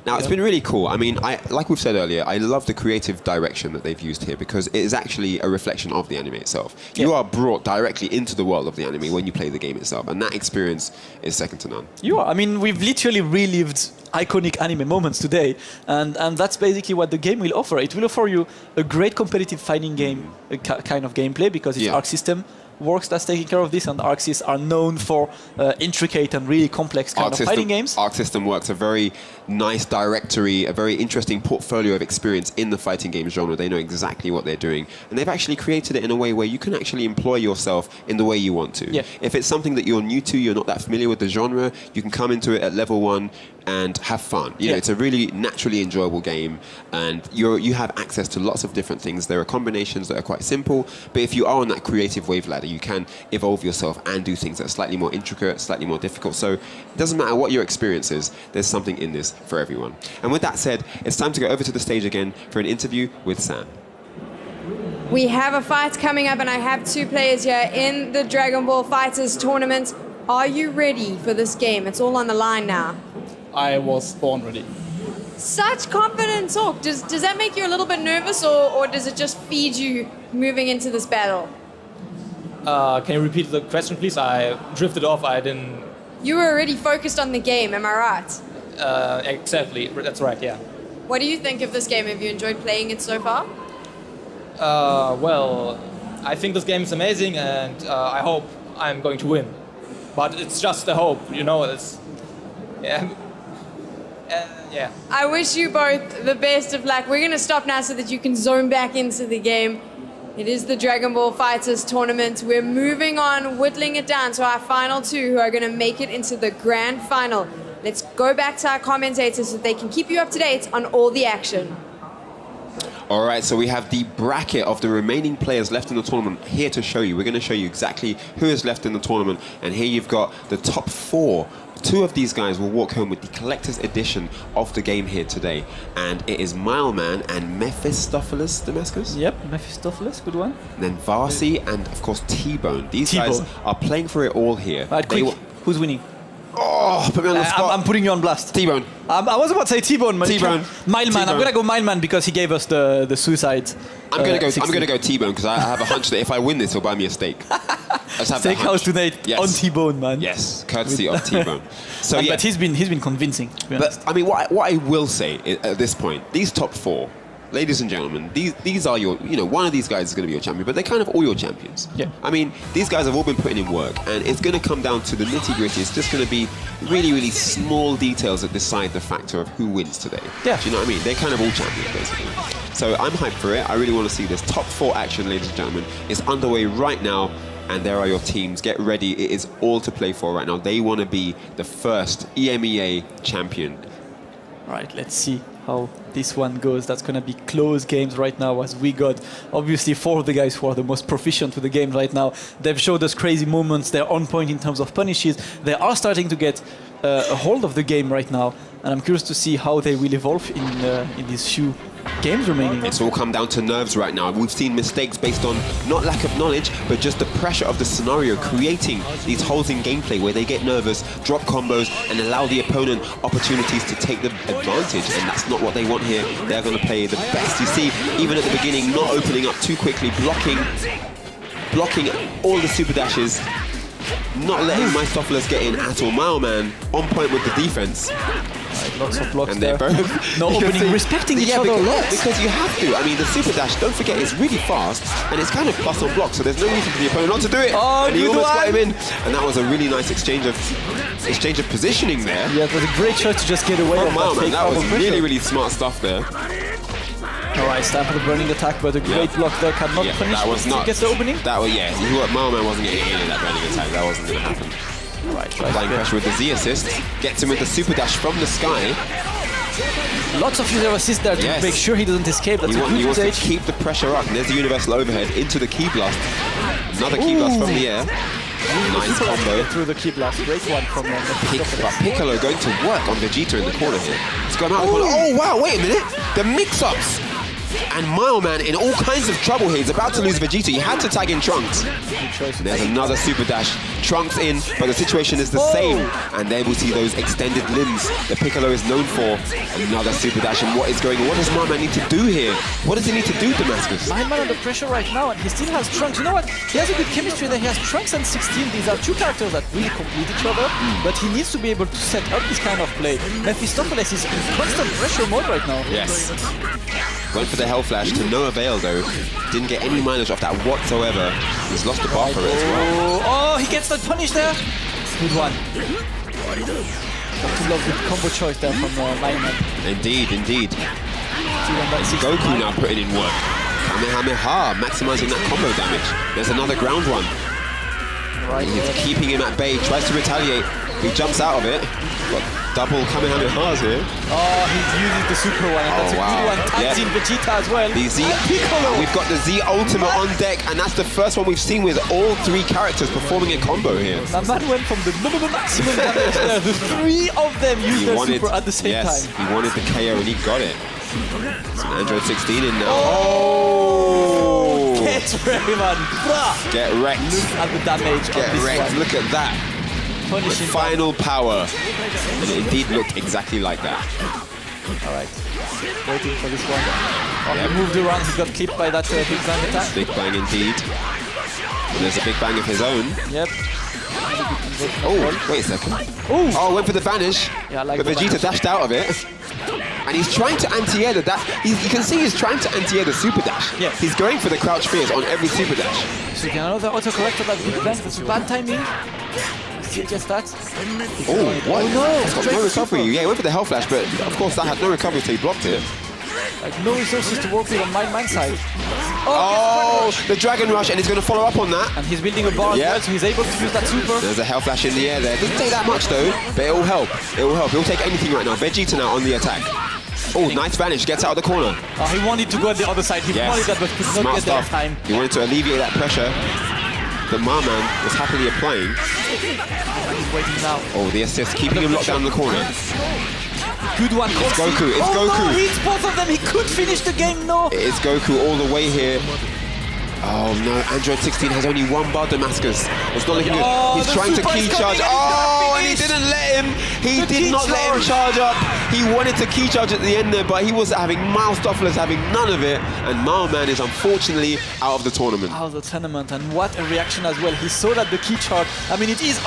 Speaker 2: Now, it's been really cool. I mean, like we've said earlier, I love the creative direction that they've used here because it is actually a reflection of the anime itself. You are brought directly into the world of the anime when you play the game itself, and that experience is second to none.
Speaker 3: You are. I mean, we've literally relived iconic anime moments today, and that's basically what the game will offer. It will offer you a great competitive fighting game kind of gameplay because its Arc system works that's taking care of this, and Arc Sys are known for intricate and really complex kind of fighting games.
Speaker 2: Arc System works a very nice directory, a very interesting portfolio of experience in the fighting game genre. They know exactly what they're doing, and they've actually created it in a way where you can actually employ yourself in the way you want to.
Speaker 3: Yeah.
Speaker 2: If it's something that you're new to, you're not that familiar with the genre, you can come into it at level 1 and have fun. You know, it's a really naturally enjoyable game, and you have access to lots of different things. There are combinations that are quite simple, but if you are on that creative wave ladder, you can evolve yourself and do things that are slightly more intricate, slightly more difficult. So it doesn't matter what your experience is, there's something in this for everyone. And with that said, it's time to go over to the stage again for an interview with Sam.
Speaker 1: We have a fight coming up, and I have 2 players here in the Dragon Ball FighterZ tournament. Are you ready for this game? It's all on the line now.
Speaker 4: I was born ready.
Speaker 1: Such confident talk. Does that make you a little bit nervous, or does it just feed you moving into this battle?
Speaker 4: Can you repeat the question, please? I drifted off. I didn't...
Speaker 1: You were already focused on the game, am I right?
Speaker 4: Exactly. That's right, yeah.
Speaker 1: What do you think of this game? Have you enjoyed playing it so far?
Speaker 4: Well, I think this game is amazing, and I hope I'm going to win. But it's just a hope, you know. It's... Yeah.
Speaker 1: I wish you both the best of luck. We're going to stop now so that you can zone back into the game. It is the Dragon Ball FighterZ tournament. We're moving on, whittling it down to our final 2 who are going to make it into the grand final. Let's go back to our commentators so they can keep you up to date on all the action.
Speaker 2: All right, so we have the bracket of the remaining players left in the tournament here to show you. We're going to show you exactly who is left in the tournament, and here you've got the top 4. 2 of these guys will walk home with the collector's edition of the game here today, and it is Mileman and Mephistopheles Damascus.
Speaker 3: Yep, Mephistopheles, good one.
Speaker 2: And then Varsi and, of course, T-Bone. These guys are playing for it all here.
Speaker 3: Right, quick, who's winning?
Speaker 2: Oh, put me on the spot.
Speaker 3: I'm putting you on blast.
Speaker 2: T-Bone.
Speaker 3: I was about to say T-Bone.
Speaker 2: T-Bone.
Speaker 3: Mileman. I'm gonna go Mileman because he gave us the suicide.
Speaker 2: I'm gonna go T-Bone because I have a hunch that if I win this, he'll buy me a steak.
Speaker 3: Steakhouse tonight on T-Bone, man.
Speaker 2: Yes, courtesy of T-Bone. So
Speaker 3: but he's been convincing.
Speaker 2: But I mean, what I will say at this point, these top 4. Ladies and gentlemen, these are your, one of these guys is going to be your champion, but they're kind of all your champions.
Speaker 3: Yeah.
Speaker 2: I mean, these guys have all been putting in work, and it's going to come down to the nitty-gritty. It's just going to be really, really small details that decide the factor of who wins today.
Speaker 3: Yeah.
Speaker 2: Do you know what I mean? They're kind of all champions, basically. So I'm hyped for it. I really want to see this top 4 action, ladies and gentlemen. It's underway right now, and there are your teams. Get ready. It is all to play for right now. They want to be the first EMEA champion.
Speaker 3: All right, let's see how this one goes. That's going to be close games right now, as we got obviously 4 of the guys who are the most proficient with the game right now. They've showed us crazy moments. They're on point in terms of punishes. They are starting to get a hold of the game right now, and I'm curious to see how they will evolve in these few games remaining.
Speaker 2: It's all come down to nerves right now. We've seen mistakes based on not lack of knowledge, but just the pressure of the scenario creating these holes in gameplay where they get nervous, drop combos, and allow the opponent opportunities to take the advantage. And that's not what they want here. They're going to play the best. You see, even at the beginning, not opening up too quickly, blocking all the super dashes, not letting my Stofflers get in at all. Man on point with the defense.
Speaker 3: Lots of blocks
Speaker 2: And they're
Speaker 3: there.
Speaker 2: both
Speaker 3: No opening, respecting each other a lot.
Speaker 2: because you have to. I mean, the super dash, don't forget, it's really fast and it's kind of plus on block, so there's no reason for the opponent not to do it.
Speaker 3: Oh,
Speaker 2: and he
Speaker 3: good
Speaker 2: almost got
Speaker 3: one.
Speaker 2: him in. And that was a really nice exchange of positioning there.
Speaker 3: Yeah, it was a great choice to just get away
Speaker 2: Oh,
Speaker 3: from
Speaker 2: wow,
Speaker 3: that
Speaker 2: man,
Speaker 3: fake
Speaker 2: that was
Speaker 3: power
Speaker 2: really,
Speaker 3: pressure.
Speaker 2: really smart stuff there.
Speaker 3: Alright, it's time for the burning attack, but a great block there cannot
Speaker 2: Yeah,
Speaker 3: punish
Speaker 2: that was not.
Speaker 3: get the opening.
Speaker 2: That was, yeah, Maoman wasn't getting any of that burning attack. That wasn't going to happen.
Speaker 3: Right,
Speaker 2: Flying pressure with the Z assist. Gets him with the super dash from the sky.
Speaker 3: Lots of user assist there to
Speaker 2: Yes.
Speaker 3: make sure he doesn't escape. That's
Speaker 2: He
Speaker 3: a good
Speaker 2: wants to
Speaker 3: stage.
Speaker 2: keep the pressure up. And there's the universal overhead into the key blast. Another key blast from the air. Nice combo.
Speaker 3: Through the key blast. Great one from
Speaker 2: But Piccolo going to work on Vegeta in the corner here. He's gone out the corner. Oh wow, wait a minute. The mix-ups. And Mileman in all kinds of trouble here. He's about to lose Vegeta. He had to tag in Trunks. There's another super dash. Trunks in, but the situation is the same. And there we see those extended limbs that Piccolo is known for. Another super dash. And what is going on? What does Mileman need to do here? What does he need to do, Damascus?
Speaker 3: Mileman under pressure right now, and he still has Trunks. You know what? He has a good chemistry there. He has Trunks and 16. These are two characters that really complete each other, but he needs to be able to set up this kind of play. Mephistopheles is in constant pressure mode right now.
Speaker 2: Yes. Went for the Hell Flash to no avail though. Didn't get any mileage off that whatsoever. He's lost the bar for it as well.
Speaker 3: Oh, he gets that punish there. Good one. Got to love the combo choice there from Mileman.
Speaker 2: Indeed, indeed. Goku now putting in work. Kamehameha, maximizing that combo damage. There's another ground one.
Speaker 3: Right,
Speaker 2: He's keeping him at bay, tries to retaliate. He jumps out of it. Got double Kamehamehas here.
Speaker 3: Oh, he uses the super one, and that's a good one. Tags in Vegeta as well.
Speaker 2: The Z, we've got the Z Ultimate on deck, and that's the first one we've seen with all three characters performing a combo here.
Speaker 3: That man went from the maximum damage there. The three of them used their super at the same time.
Speaker 2: He wanted the KO and he got it. So Android 16 in now. Oh!
Speaker 3: Get ready, man.
Speaker 2: Get wrecked.
Speaker 3: Look at the damage
Speaker 2: Get
Speaker 3: of this
Speaker 2: wrecked.
Speaker 3: one.
Speaker 2: Look at that.
Speaker 3: Punishing
Speaker 2: Final power. And it indeed looked exactly like that.
Speaker 3: Alright. Waiting for this one. Oh, he moved around. He got clipped by that big bang attack.
Speaker 2: Big bang indeed. And there's a big bang of his own.
Speaker 3: Yep.
Speaker 2: Oh, wait a second. Oh, went for the vanish.
Speaker 3: Yeah, I like
Speaker 2: but
Speaker 3: the
Speaker 2: Vegeta
Speaker 3: vanish.
Speaker 2: dashed out of it. And he's trying to anti-air the dash. You can see he's trying to anti-air the super dash.
Speaker 3: Yeah.
Speaker 2: He's going for the crouch fears on every super dash.
Speaker 3: So again, another auto-corrector that big bang. That's bad timing. Still gets that.
Speaker 2: Oh, what?
Speaker 3: Oh no!
Speaker 2: That's got no recovery. Yeah, he went for the Hell Flash, but of course that had no recovery, so he blocked it.
Speaker 3: Like no resources to work with on my side.
Speaker 2: Oh, the Dragon Rush, and he's going to follow up on that.
Speaker 3: And he's building a bar as well, so he's able to use that super.
Speaker 2: There's a Hell Flash in the air there. Doesn't take that much though, but it will help. It will help. He'll take anything right now. Vegeta now on the attack. Oh, nice vanish. Gets out of the corner.
Speaker 3: Oh, he wanted to go at the other side. He wanted that, but could not
Speaker 2: Smart
Speaker 3: get there in
Speaker 2: stuff.
Speaker 3: time.
Speaker 2: He wanted to alleviate that pressure. The Marman was happily applying.
Speaker 3: He's waiting now.
Speaker 2: Oh, the assist, keeping him locked down in the corner.
Speaker 3: Good one.
Speaker 2: It's Goku. It's Goku.
Speaker 3: No, he hits both of them. He could finish the game. No.
Speaker 2: It's Goku all the way here. Oh no, Android 16 has only one bar, Damascus. It's not looking good.
Speaker 3: Oh,
Speaker 2: He's
Speaker 3: the
Speaker 2: trying to
Speaker 3: super
Speaker 2: key
Speaker 3: is
Speaker 2: charge.
Speaker 3: coming and he's gonna
Speaker 2: Oh, and he
Speaker 3: finish.
Speaker 2: didn't let him. He
Speaker 3: The
Speaker 2: did
Speaker 3: key
Speaker 2: not let him charge up. He wanted to key charge at the end there, but he was having Miles Stofflers having none of it. And Mileman is unfortunately out of the tournament.
Speaker 3: Out of the tournament, and what a reaction as well. He saw that the key charge. I mean, it is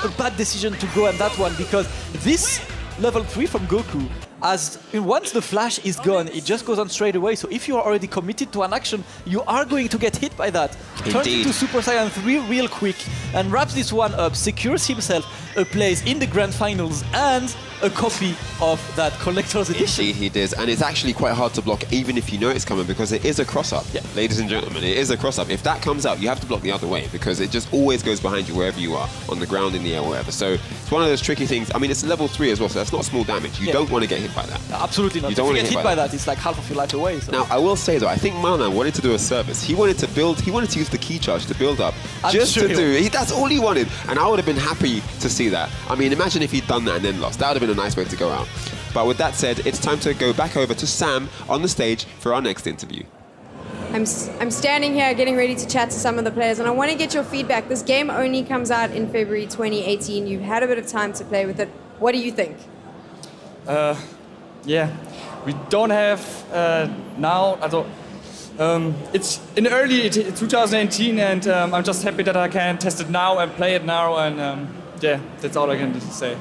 Speaker 3: a bad decision to go on that one, because this level 3 from Goku, as once the flash is gone, it just goes on straight away. So if you are already committed to an action, you are going to get hit by that. Turns
Speaker 2: Indeed.
Speaker 3: into Super Saiyan 3 real quick and wraps this one up, secures himself a place in the grand finals and a copy of that collector's edition.
Speaker 2: Indeed he does, and it's actually quite hard to block even if you know it's coming, because it is a cross-up.
Speaker 3: Yeah.
Speaker 2: Ladies and gentlemen, it is a cross-up. If that comes out, you have to block the other way, because it just always goes behind you wherever you are, on the ground, in the air, wherever. So it's one of those tricky things. I mean, it's level 3 as well, so that's not small damage. You don't want to get hit by that.
Speaker 3: Absolutely not.
Speaker 2: You don't
Speaker 3: if
Speaker 2: want
Speaker 3: you
Speaker 2: to
Speaker 3: get hit by that, it's like half of your life away. So.
Speaker 2: Now, I will say though, I think Malman wanted to do a service. He wanted to use the key charge to build up. That's all he wanted. And I would have been happy to see that. I mean, imagine if he'd done that and then lost. That would have been a nice way to go out. But with that said, it's time to go back over to Sam on the stage for our next interview.
Speaker 1: I'm standing here getting ready to chat to some of the players, and I want to get your feedback. This game only comes out in February 2018. You've had a bit of time to play with it. What do you think?
Speaker 5: Yeah, we don't have now. It's in early 2018, and I'm just happy that I can test it now and play it now. And yeah, that's all I can say.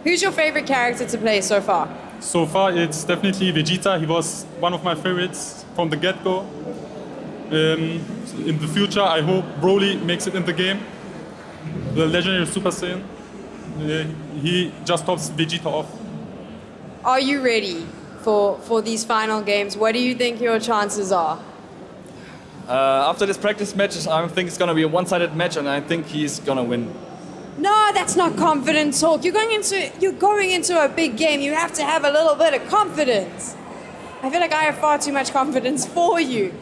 Speaker 1: Who's your favorite character to play so far?
Speaker 6: So far, it's definitely Vegeta. He was one of my favorites from the get-go. In the future, I hope Broly makes it in the game. The legendary Super Saiyan. He just tops Vegeta off.
Speaker 1: Are you ready for these final games? What do you think your chances are?
Speaker 5: After this practice match, I think it's gonna be a one-sided match, and I think he's gonna win.
Speaker 1: No, that's not confident talk. You're going into a big game. You have to have a little bit of confidence. I feel like I have far too much confidence for you.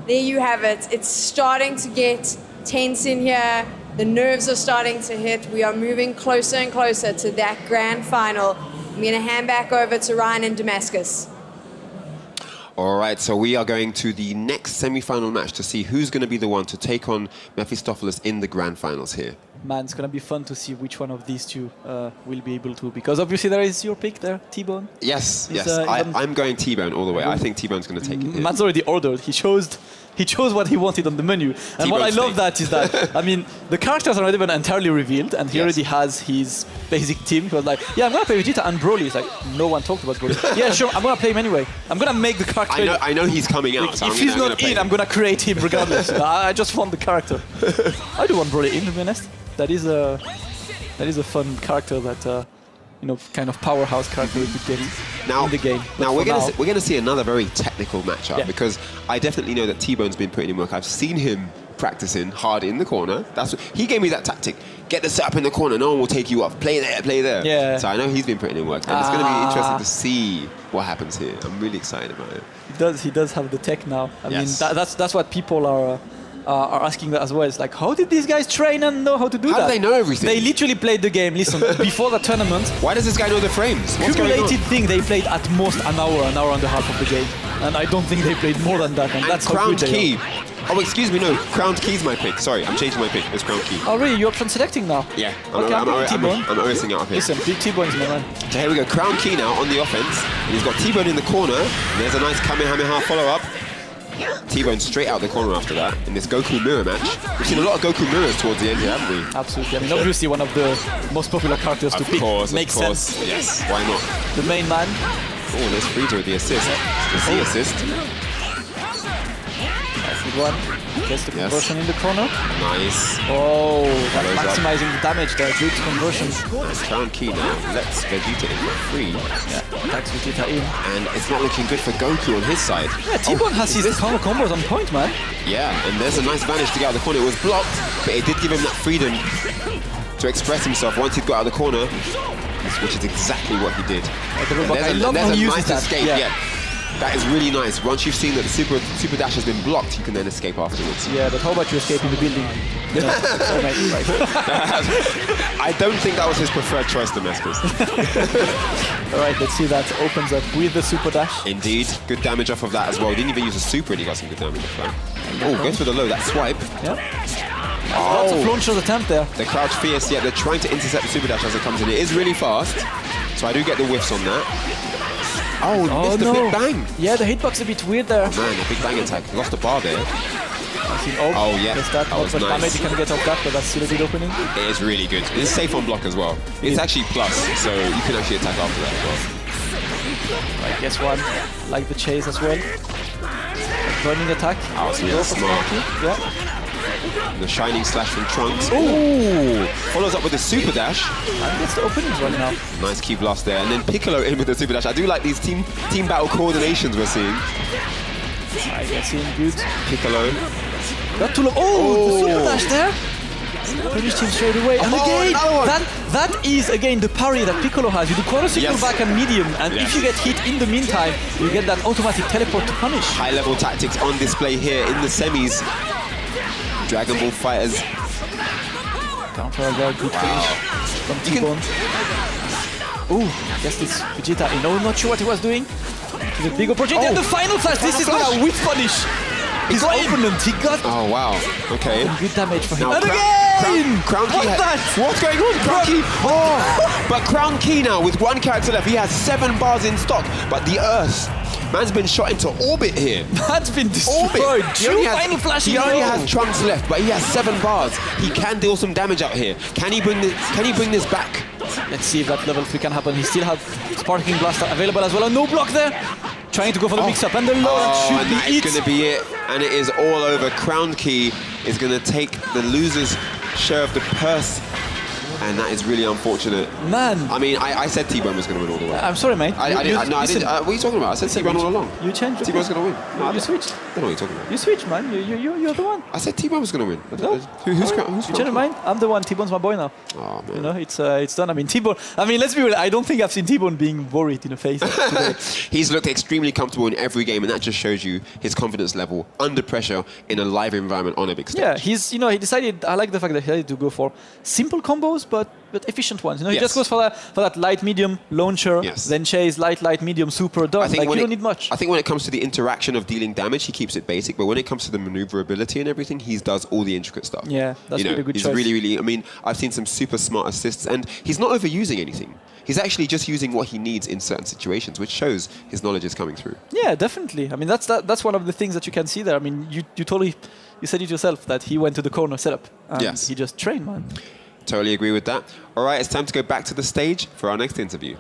Speaker 1: There you have it. It's starting to get tense in here. The nerves are starting to hit. We are moving closer and closer to that grand final. I'm going to hand back over to Ryan in Damascus.
Speaker 2: All right, so we are going to the next semi-final match to see who's going to be the one to take on Mephistopheles in the grand finals here.
Speaker 3: Man, it's gonna be fun to see which one of these two will be able to, because obviously there is your pick there, T-Bone.
Speaker 2: Yes, I'm going T-Bone all the way. I think T-Bone's going to take it here.
Speaker 3: Man's already ordered. He chose what he wanted on the menu. And what I love that is that, I mean, the characters are not even entirely revealed, and he already has his basic team. He was like, yeah, I'm going to play Vegeta and Broly. It's like, no one talked about Broly. Yeah, sure, I'm going to play him anyway. I'm going to make the character.
Speaker 2: I know he's coming out.
Speaker 3: Like,
Speaker 2: so
Speaker 3: if he's not in, I'm going to create him regardless. I just want the character. I do want Broly in, to be honest. That is a fun character that, kind of powerhouse character we could get in the game.
Speaker 2: Now we're gonna see another very technical matchup because I definitely know that T-Bone's been putting in work. I've seen him practicing hard in the corner. He gave me that tactic. Get the setup in the corner. No one will take you off. Play there, play there.
Speaker 3: Yeah.
Speaker 2: So I know he's been putting in work, and it's going to be interesting to see what happens here. I'm really excited about it.
Speaker 3: He does have the tech now. I mean, that's what people are asking as well. It's like, how did these guys train and know how to do that?
Speaker 2: How do they know everything?
Speaker 3: They literally played the game. Listen, before the tournament.
Speaker 2: Why does this guy know the frames? What's
Speaker 3: cumulated thing, they played at most an hour and a half of the game. And I don't think they played more than that. And that's
Speaker 2: Crowned
Speaker 3: how good
Speaker 2: Key.
Speaker 3: they are.
Speaker 2: Oh, excuse me, no. Crowned Key's my pick. Sorry, I'm changing my pick. It's Crowned Key.
Speaker 3: Oh, really? You're option selecting now?
Speaker 2: Yeah.
Speaker 3: I'm
Speaker 2: OSing out of here.
Speaker 3: Listen, big T-Bone's my man.
Speaker 2: So here we go. Crowned Key now on the offense. And he's got T-Bone in the corner. And there's a nice Kamehameha follow-up. T-Bone straight out the corner after that in this Goku mirror match. We've seen a lot of Goku mirrors towards the end here, haven't we?
Speaker 3: Absolutely. I mean, obviously one of the most popular characters to pick. Makes sense.
Speaker 2: Yes, why not?
Speaker 3: The main man.
Speaker 2: Oh, there's Frieza with the assist. The Z assist.
Speaker 3: Good one. Gets the conversion in the corner.
Speaker 2: Nice.
Speaker 3: Oh, maximizing the damage there. Good conversion.
Speaker 2: Nice. Crown Key now. Let's Vegeta in for free.
Speaker 3: Yeah, attacks Vegeta in.
Speaker 2: And it's not looking good for Goku on his side.
Speaker 3: Yeah, T-Bone has his combos on point, man.
Speaker 2: Yeah, and there's a nice vanish to get out of the corner. It was blocked, but it did give him that freedom to express himself once he'd got out of the corner, which is exactly what he did.
Speaker 3: I love how he uses that.
Speaker 2: Escape. Yeah. That is really nice. Once you've seen that the super dash has been blocked, you can then escape afterwards.
Speaker 3: Yeah, but how about you escape in the building?
Speaker 2: I don't think that was his preferred choice, Damascus.
Speaker 3: All right, let's see that opens up with the super dash.
Speaker 2: Indeed, good damage off of that as well. He didn't even use a super and he got some good damage off that. Oh, goes for the low, that swipe.
Speaker 3: Yeah. Lots of launcher's attempt there.
Speaker 2: The crouch fierce, yeah, they're trying to intercept the super dash as it comes in. It is really fast, so I do get the whiffs on that. Oh, missed the big bang.
Speaker 3: Yeah, the hitbox a bit weird there.
Speaker 2: Oh man, a big bang attack. Lost the bar there.
Speaker 3: Oh yeah, that was nice. Damage you can get off that, but that's still a good opening.
Speaker 2: It is really good. It's safe on block as well. It's actually plus, so you can actually attack after that as well.
Speaker 3: Right, guess one. Like the chase as well. Burning attack.
Speaker 2: Oh, so yeah, smart.
Speaker 3: Yeah.
Speaker 2: The shining slash from Trunks. Ooh! Follows up with the super dash.
Speaker 3: And gets the openings right now.
Speaker 2: Nice key blast there. And then Piccolo in with the super dash. I do like these team battle coordinations we're seeing.
Speaker 3: I guess in good.
Speaker 2: Piccolo.
Speaker 3: Got too low. Oh, the super dash there. Finished him straight away. And again, that is again the parry that Piccolo has. You do quarter circle back and medium, and if you get hit in the meantime, you get that automatic teleport to punish.
Speaker 2: High level tactics on display here in the semis. Dragon Ball FighterZ.
Speaker 3: Counter a very good finish from T-Bone. Ooh, I guess this Vegeta, not sure what he was doing. It's a big opportunity. And the final flash. This is gonna whip punish. His opponent, he got
Speaker 2: Oh wow, okay.
Speaker 3: good damage for him.
Speaker 2: Now,
Speaker 3: And
Speaker 2: Crown
Speaker 3: again!
Speaker 2: Key
Speaker 3: What's that?
Speaker 2: What's going on? Crown Key. Oh, but Crown Key now with one character left. He has 7 bars in stock, but the Earth. Man's been shot into orbit here.
Speaker 3: That's been destroyed.
Speaker 2: He only
Speaker 3: Two final flashes.
Speaker 2: He only has Trunks left, but he has 7 bars. He can deal some damage out here. Can he bring this back?
Speaker 3: Let's see if that level 3 can happen. He still has Sparking Blaster available as well. And no block there. Trying to go for the mix-up. And the load should
Speaker 2: and
Speaker 3: be
Speaker 2: that is going to be it. And it is all over. Crown Key is going to take the loser's share of the purse. And that is really unfortunate.
Speaker 3: Man.
Speaker 2: I mean, I said T-Bone was going to win all the way.
Speaker 3: I'm sorry, mate.
Speaker 2: I didn't. What are you talking about? I said T-Bone all along.
Speaker 3: You changed.
Speaker 2: T-Bone's going to win. No,
Speaker 3: You switched.
Speaker 2: I don't know what you're talking about.
Speaker 3: You switched, man. You're the one.
Speaker 2: I said T-Bone was going to win.
Speaker 3: No.
Speaker 2: Who's
Speaker 3: You
Speaker 2: Crown?
Speaker 3: changed your mind. I'm the one. T-Bone's my boy now.
Speaker 2: Oh, man.
Speaker 3: It's done. I mean, T-Bone. I mean, let's be real. I don't think I've seen T-Bone being worried in the face today.
Speaker 2: He's looked extremely comfortable in every game, and that just shows you his confidence level under pressure in a live environment on a big stage.
Speaker 3: Yeah, he decided. I like the fact that he decided to go for simple combos, but efficient ones. He just goes for that light, medium launcher, then chase light, medium, super done. You don't need much.
Speaker 2: I think when it comes to the interaction of dealing damage, he keeps it basic. But when it comes to the maneuverability and everything, he does all the intricate stuff.
Speaker 3: Yeah, that's really good
Speaker 2: he's
Speaker 3: choice.
Speaker 2: really. I mean, I've seen some super smart assists, and he's not overusing anything. He's actually just using what he needs in certain situations, which shows his knowledge is coming through.
Speaker 3: Yeah, definitely. I mean, that's one of the things that you can see there. I mean, you said it yourself that he went to the corner setup and he just trained, man.
Speaker 2: Totally agree with that. All right, it's time to go back to the stage for our next interview.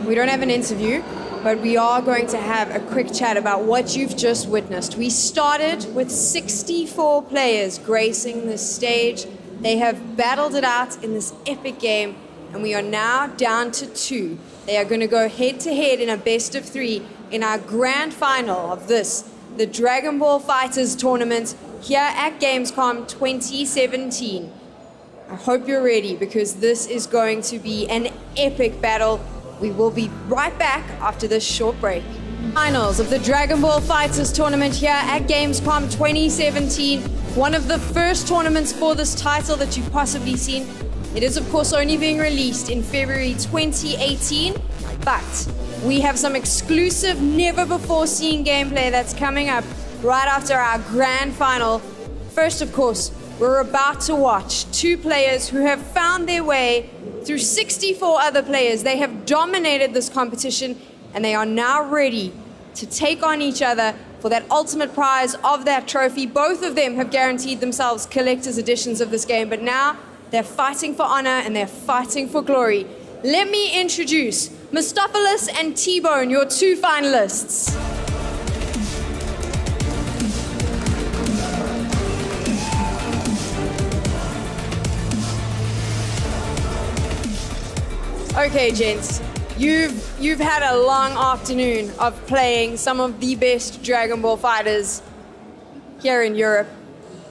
Speaker 1: We don't have an interview, but we are going to have a quick chat about what you've just witnessed. We started with 64 players gracing the stage. They have battled it out in this epic game, and we are now down to 2. They are going to go head-to-head in a best-of-3 in our grand final of the Dragon Ball FighterZ tournament here at Gamescom 2017. I hope you're ready because this is going to be an epic battle. We will be right back after this short break. Finals of the Dragon Ball FighterZ tournament here at Gamescom 2017. One of the first tournaments for this title that you've possibly seen. It is, of course, only being released in February 2018, but we have some exclusive, never-before-seen gameplay that's coming up right after our grand final. First, of course, we're about to watch 2 players who have found their way through 64 other players. They have dominated this competition, and they are now ready to take on each other for that ultimate prize of that trophy. Both of them have guaranteed themselves collector's editions of this game, but now they're fighting for honor and they're fighting for glory. Let me introduce Mustopheles and T-Bone, your 2 finalists. Okay, gents, you've had a long afternoon of playing some of the best Dragon Ball fighters here in Europe.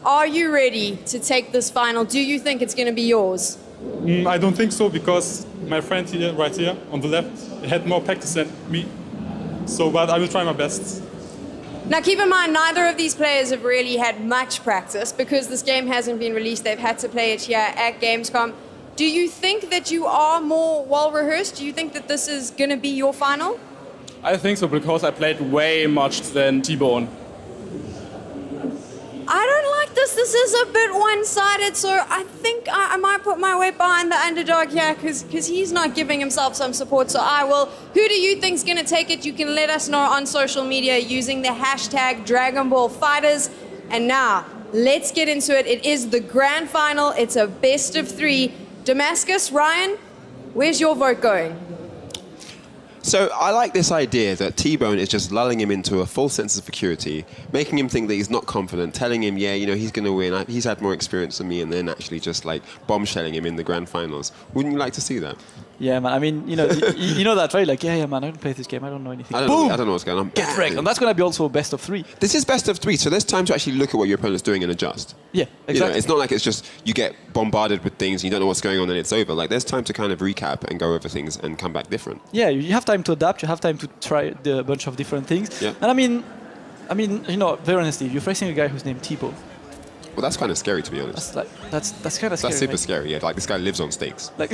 Speaker 1: Are you ready to take this final? Do you think it's going to be yours?
Speaker 6: I don't think so because my friend here, right here on the left, had more practice than me. So, but I will try my best.
Speaker 1: Now keep in mind, neither of these players have really had much practice because this game hasn't been released. They've had to play it here at Gamescom. Do you think that you are more well-rehearsed? Do you think that this is going to be your final?
Speaker 5: I think so because I played way much than T-Bone.
Speaker 1: I don't like this. This is a bit one-sided, so I think I might put my weight behind the underdog here because he's not giving himself some support, so I will. Who do you think's going to take it? You can let us know on social media using the hashtag Dragon Ball Fighters. And now, let's get into it. It is the grand final. It's a best-of-3. Damascus, Ryan, where's your vote going?
Speaker 2: So I like this idea that T-Bone is just lulling him into a false sense of security, making him think that he's not confident, telling him, yeah, he's going to win, he's had more experience than me, and then actually just like bombshelling him in the grand finals. Wouldn't you like to see that?
Speaker 3: Yeah, man. I mean, you know that, right? Like, yeah, man. I don't play this game. I don't know anything.
Speaker 2: I don't know what's going on.
Speaker 3: Get wrecked. And that's gonna be also best of 3.
Speaker 2: This is best of 3, so there's time to actually look at what your opponent's doing and adjust.
Speaker 3: Yeah, exactly.
Speaker 2: It's not like it's just you get bombarded with things, and you don't know what's going on, and it's over. Like, there's time to kind of recap and go over things and come back different.
Speaker 3: Yeah, you have time to adapt. You have time to try a bunch of different things.
Speaker 2: Yeah.
Speaker 3: And I mean, very honestly, you're facing a guy who's named T-Bone.
Speaker 2: Well, that's kind of scary, to be honest.
Speaker 3: That's kind of scary.
Speaker 2: That's super scary. Yeah, like this guy lives on steaks.
Speaker 3: Like.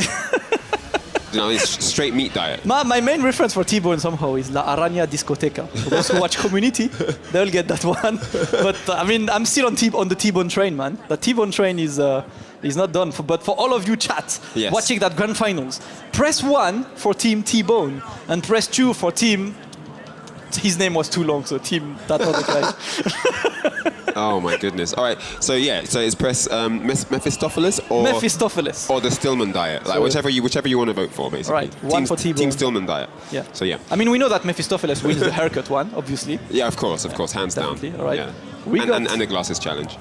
Speaker 2: You know, it's straight meat diet.
Speaker 3: My main reference for T-Bone somehow is La Araña Discoteca. For those who watch Community, they'll get that one. But I mean, I'm still on the T-Bone train, man. The T-Bone train is not done. But for all of you chat watching that grand finals, press 1 for Team T-Bone and press 2 for Team. His name was too long, so Team that other guy.
Speaker 2: Oh my goodness! All right, so it's press Mephistopheles or the Stillman diet, like whichever you want to vote for, basically.
Speaker 3: Right, one for T-Bone.
Speaker 2: Team Stillman diet.
Speaker 3: Yeah.
Speaker 2: So yeah.
Speaker 3: I mean, we know that Mephistopheles wins the haircut one, obviously.
Speaker 2: Yeah, of course, hands
Speaker 3: Definitely.
Speaker 2: down.
Speaker 3: All right.
Speaker 2: Yeah. And the glasses challenge.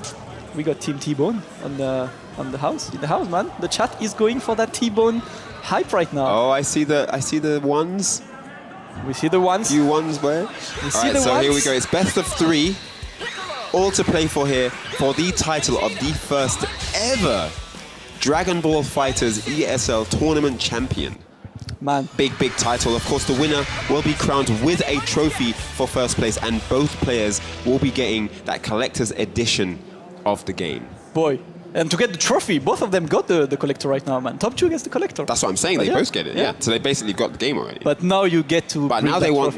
Speaker 3: We got Team T-Bone on the house. In the house, man. The chat is going for that T-Bone hype right now.
Speaker 2: Oh, I see the ones.
Speaker 3: We see the ones.
Speaker 2: Few ones where.
Speaker 3: We see the
Speaker 2: so
Speaker 3: ones.
Speaker 2: here we go. It's best of 3. All to play for here for the title of the first ever Dragon Ball FighterZ ESL tournament champion.
Speaker 3: Man.
Speaker 2: Big title. Of course, the winner will be crowned with a trophy for first place, and both players will be getting that collector's edition of the game.
Speaker 3: Boy. And to get the trophy, both of them got the collector right now, man. Top 2 gets the collector.
Speaker 2: That's what I'm saying. They both get it. Yeah. So they basically got the game already.
Speaker 3: But now you get to.
Speaker 2: But now they want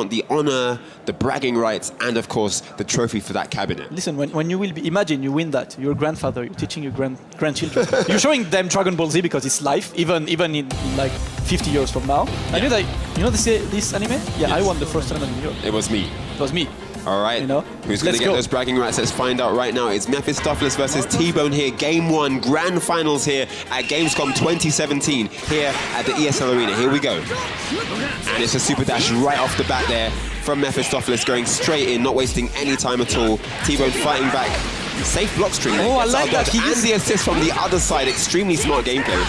Speaker 2: the honor, the bragging rights, and of course the trophy for that cabinet.
Speaker 3: Listen, when you will be, imagine you win that. Your grandfather, you're teaching your grandchildren. You're showing them Dragon Ball Z because it's live, even in like 50 years from now.
Speaker 2: Yeah.
Speaker 3: I knew that. You know this anime? Yeah,
Speaker 2: Yes.
Speaker 3: I won the first tournament in Europe.
Speaker 2: It was me.
Speaker 3: It was me.
Speaker 2: All right.
Speaker 3: You know?
Speaker 2: Who's going to get those bragging rights? Let's find out right now. It's Mephistopheles versus T-Bone here. Game 1, grand finals here at Gamescom 2017 here at the ESL Arena. Here we go. And it's a super dash right off the bat there from Mephistopheles, going straight in, not wasting any time at all. T-Bone fighting back. Safe block string.
Speaker 3: Oh, I like that.
Speaker 2: And the assist from the other side. Extremely smart gameplay.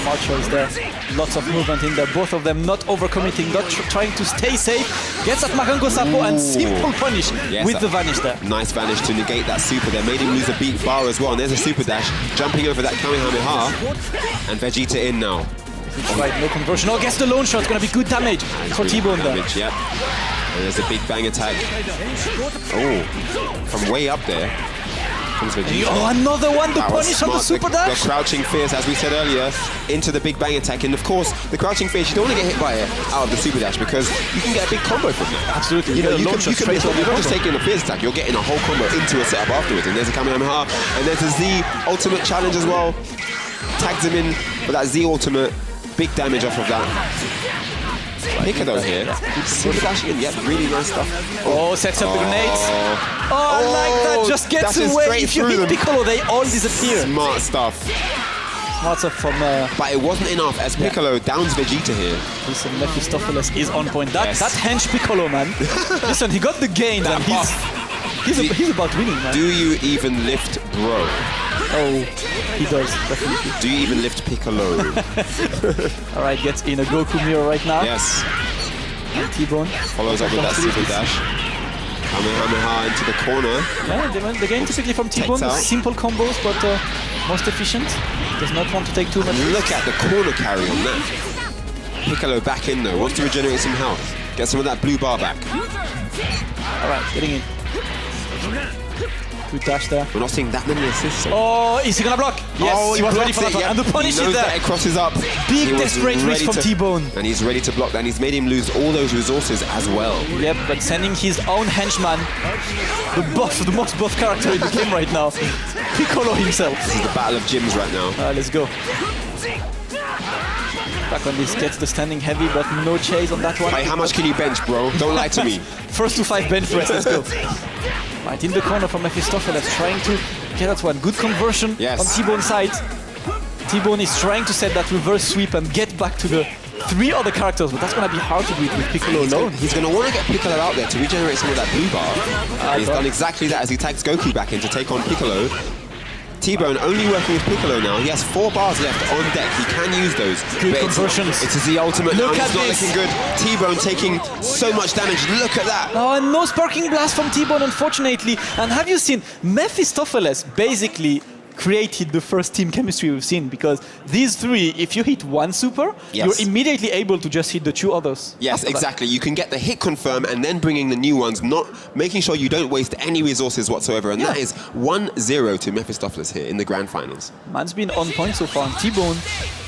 Speaker 3: Smart choice there. Lots of movement in there. Both of them not overcommitting, not trying to stay safe. Gets that Magango Sapo and simple punish with the vanish there.
Speaker 2: Nice vanish to negate that super there. Made him lose a beat bar as well. And there's a super dash. Jumping over that Kamehameha. And Vegeta in now.
Speaker 3: Right, no conversion. Oh, gets the lone shot. It's going to be good damage for T-Bone there.
Speaker 2: Yep. And there's a big bang attack. Oh, from way up there.
Speaker 3: Oh, another one, the punish on the super dash.
Speaker 2: The crouching fierce, as we said earlier, into the big bang attack. And of course, the crouching fierce, you don't want to get hit by it out of the super dash because you can get a big combo from it.
Speaker 3: Absolutely.
Speaker 2: You know, you're not
Speaker 3: you're
Speaker 2: just taking a fierce attack, you're getting a whole combo into a setup afterwards. And there's a Kamehameha, and there's a Z ultimate challenge as well. Tags him in with that Z ultimate. Big damage off of that. Piccolo here. Super dash in. Yep, really nice stuff.
Speaker 3: Oh, sets up the grenades. Oh, I like that. Just gets away. If you hit Piccolo, they all disappear.
Speaker 2: Smart stuff.
Speaker 3: Smart stuff from...
Speaker 2: But it wasn't enough as Piccolo downs Vegeta here.
Speaker 3: Listen, Mephistopheles is on point. That hench Piccolo, man. Listen, he got the gains and he's about winning, man.
Speaker 2: Do you even lift bro?
Speaker 3: Oh, he does, definitely.
Speaker 2: Do you even lift Piccolo?
Speaker 3: Alright, gets in a Goku mirror right now.
Speaker 2: Yes.
Speaker 3: And T-Bone
Speaker 2: follows up with that super dash. Kamehameha into the corner.
Speaker 3: Yeah, the game typically from T-Bone, simple combos, but most efficient. Does not want to take too much.
Speaker 2: Look at the corner carry on that. Piccolo back in though, wants to regenerate some health. Get some of that blue bar back.
Speaker 3: Alright, getting in. Good dash there.
Speaker 2: We're not seeing that many assists.
Speaker 3: Oh, is he gonna block? Yes, he was ready for that one. And the punish is there.
Speaker 2: It crosses up.
Speaker 3: Big desperate reach from T-Bone.
Speaker 2: And he's ready to block that. And he's made him lose all those resources as well.
Speaker 3: Yep, but sending his own henchman, the most buff character in the game right now, Piccolo himself.
Speaker 2: This is the battle of gyms right now.
Speaker 3: Let's go. Back on this, gets the standing heavy, but no chase on that one.
Speaker 2: Hey, how much can you bench, bro? Don't lie to me.
Speaker 3: First to 5 bench press, let's go. Right in the corner from Mephistopheles, trying to get that one. Good conversion on T-Bone's side. T-Bone is trying to set that reverse sweep and get back to the 3 other characters, but that's going to be hard to do it with Piccolo alone.
Speaker 2: He's going to want to get Piccolo out there to regenerate some of that blue bar. And he's done exactly that as he tags Goku back in to take on Piccolo. T-Bone only working with Piccolo now. He has 4 bars left on deck. He can use those.
Speaker 3: Good conversions.
Speaker 2: It's the ultimate.
Speaker 3: Look at
Speaker 2: it's not looking good. T-Bone taking so much damage. Look at that.
Speaker 3: Oh, and no sparking blast from T-Bone, unfortunately. And have you seen Mephistopheles basically created the first team chemistry we've seen, because these three, if you hit one super,
Speaker 2: Yes.
Speaker 3: you're immediately able to just hit the two others.
Speaker 2: Yes,
Speaker 3: after that.
Speaker 2: exactly. You can get the hit confirm and then bringing the new ones, not making sure you don't waste any resources whatsoever. And that is 1-0 to Mephistopheles here in the grand finals.
Speaker 3: Man's been on point so far, and T-Bone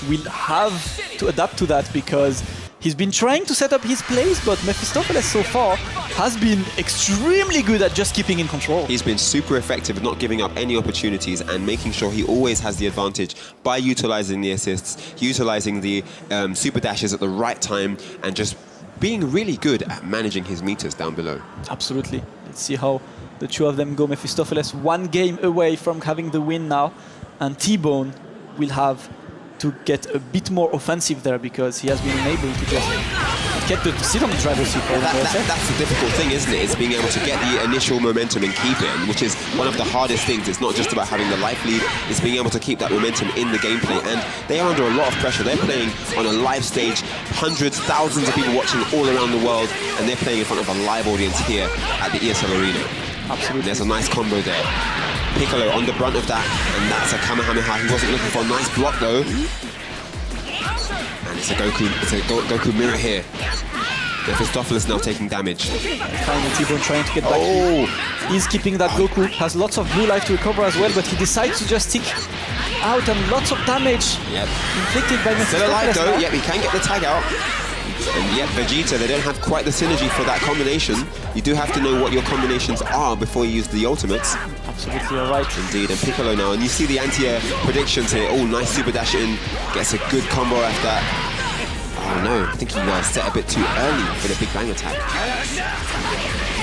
Speaker 3: will have to adapt to that, because he's been trying to set up his plays, but Mephistopheles so far has been extremely good at just keeping in control.
Speaker 2: He's been super effective at not giving up any opportunities and making sure he always has the advantage by utilizing the assists, utilizing the super dashes at the right time, and just being really good at managing his meters down below.
Speaker 3: Absolutely. Let's see how the two of them go. Mephistopheles 1 game away from having the win now, and T-Bone will have to get a bit more offensive there, because he has been unable to just get to sit on the driver's seat.
Speaker 2: That's the difficult thing, isn't it? It's being able to get the initial momentum and keep it, which is one of the hardest things. It's not just about having the life lead, it's being able to keep that momentum in the gameplay. And they are under a lot of pressure. They're playing on a live stage, hundreds, thousands of people watching all around the world, and they're playing in front of a live audience here at the ESL Arena.
Speaker 3: Absolutely.
Speaker 2: There's a nice combo there. Piccolo on the brunt of that, and that's a Kamehameha. He wasn't looking for a nice block though. And it's a Goku mirror here. Mephistopheles now taking damage.
Speaker 3: Finally, T-Bone trying to get back. He's keeping that Goku. Has lots of blue life to recover as well, but he decides to just stick out, and lots of damage inflicted by Mephistopheles.
Speaker 2: Still alive though.
Speaker 3: now.
Speaker 2: Yep, he can get the tag out. And yet Vegeta, they don't have quite the synergy for that combination. You do have to know what your combinations are before you use the ultimates.
Speaker 3: Absolutely, you're right.
Speaker 2: Indeed, and Piccolo now, and you see the anti-air predictions here. Oh, nice super dash in, gets a good combo after that. Oh no, I think he set a bit too early for the Big Bang attack.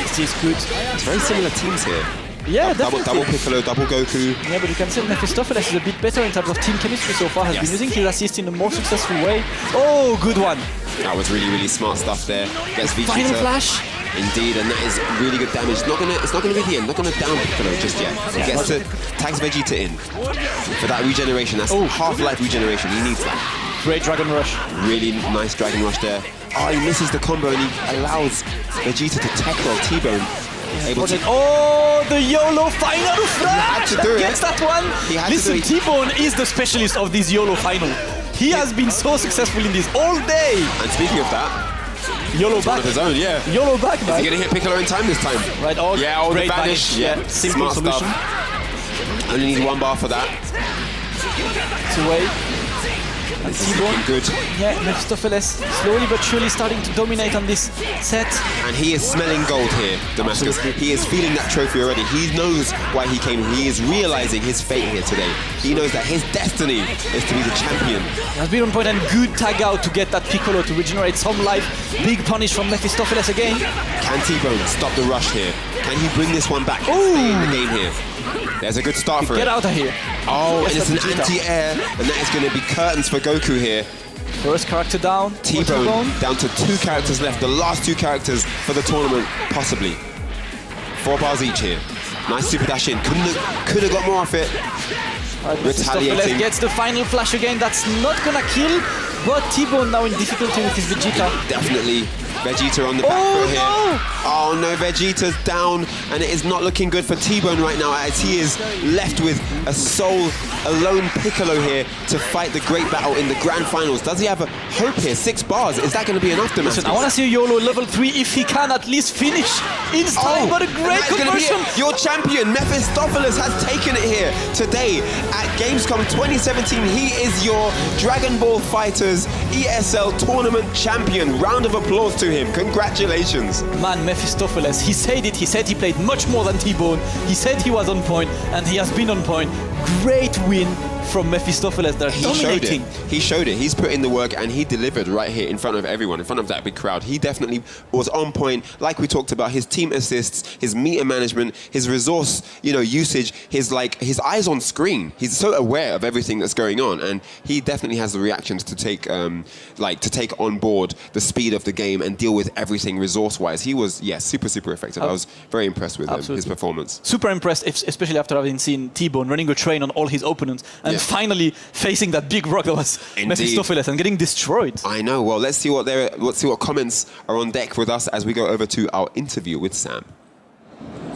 Speaker 3: This is good.
Speaker 2: It's very similar teams here.
Speaker 3: Yeah,
Speaker 2: Double
Speaker 3: definitely.
Speaker 2: Piccolo, double Goku.
Speaker 3: Yeah, but you can say Mephistopheles is a bit better in terms of team chemistry so far. Has been using his assist in a more successful way. Oh, good one.
Speaker 2: That was really, really smart stuff there. Gets Vegeta.
Speaker 3: Final flash.
Speaker 2: Indeed, and that is really good damage. It's not gonna be the end. Not gonna down Piccolo just yet. He gets to tags Vegeta in for that regeneration. That's half-life regeneration. He needs that.
Speaker 3: Great Dragon Rush.
Speaker 2: Really nice Dragon Rush there. Oh, he misses the combo and he allows Vegeta to tackle T-Bone. Able to.
Speaker 3: Oh, the YOLO final flash!
Speaker 2: to do it.
Speaker 3: Gets that one.
Speaker 2: He had
Speaker 3: Listen,
Speaker 2: to do it.
Speaker 3: T-Bone is the specialist of this YOLO final. He has been so successful in this all day.
Speaker 2: And speaking of that,
Speaker 3: YOLO
Speaker 2: one
Speaker 3: back.
Speaker 2: of his own, yeah.
Speaker 3: YOLO back,
Speaker 2: Is
Speaker 3: man.
Speaker 2: he gonna hit Piccolo in time this time?
Speaker 3: Right, oh,
Speaker 2: Yeah, oh, the
Speaker 3: great
Speaker 2: banish. Yeah,
Speaker 3: simple
Speaker 2: smart
Speaker 3: solution.
Speaker 2: stuff. Only need 1 bar for that.
Speaker 3: It's away. And
Speaker 2: This is
Speaker 3: T-Bone.
Speaker 2: looking good.
Speaker 3: Yeah, Mephistopheles slowly but surely starting to dominate on this set.
Speaker 2: And he is smelling gold here, Damascus. He is feeling that trophy already. He knows why he came. He is realizing his fate here today. He knows that his destiny is to be the champion.
Speaker 3: He has been on point, and good tag out to get that Piccolo to regenerate some life. Big punish from Mephistopheles again.
Speaker 2: Can T-Bone stop the rush here? Can he bring this one back and stay in the game here? There's a good start for
Speaker 3: Get
Speaker 2: it.
Speaker 3: out of here.
Speaker 2: Oh,
Speaker 3: Yes,
Speaker 2: and it's an
Speaker 3: that's Vegeta.
Speaker 2: anti-air, and that is going to be curtains for Goku here.
Speaker 3: First character down. for
Speaker 2: T-Bone down to 2 characters left. The last 2 characters for the tournament, possibly. 4 bars each here. Nice super dash in. Could have got more off it.
Speaker 3: Mephistopheles
Speaker 2: Retaliating.
Speaker 3: gets the final flash again. That's not gonna kill, but T-Bone now in difficulty with his Vegeta.
Speaker 2: Definitely Vegeta on the back foot here.
Speaker 3: no!
Speaker 2: Oh no, Vegeta's down, and it is not looking good for T-Bone right now, as he is left with a sole, alone Piccolo here to fight the great battle in the grand finals. Does he have a hope here? 6 bars. Is that going to be enough, Damascus?
Speaker 3: Listen, I want to see a YOLO level 3 if he can at least finish in time, but a
Speaker 2: and
Speaker 3: great
Speaker 2: that's gonna be
Speaker 3: conversion.
Speaker 2: it. Your champion, Mephistopheles, has taken it here today at Gamescom 2017. He is your Dragon Ball FighterZ ESL tournament champion. Round of applause to him. Congratulations.
Speaker 3: Man, Mephistopheles, he said it. He said he played much more than T-Bone. He said he was on point, and he has been on point. Great win from Mephistopheles. They're dominating.
Speaker 2: He showed it. He's put in the work, and he delivered right here in front of everyone, in front of that big crowd. He definitely was on point. Like we talked about, his team assists, his meter management, his resource, usage, his eyes on screen. He's so aware of everything that's going on, and he definitely has the reactions to take on board the speed of the game and deal with everything resource-wise. He was, super effective. I was very impressed with his performance.
Speaker 3: Super impressed, especially after having seen T-Bone running a train on all his opponents and finally facing that big rock that was Mephistopheles and getting destroyed.
Speaker 2: I know. Well, let's see what comments are on deck with us as we go over to our interview with Sam.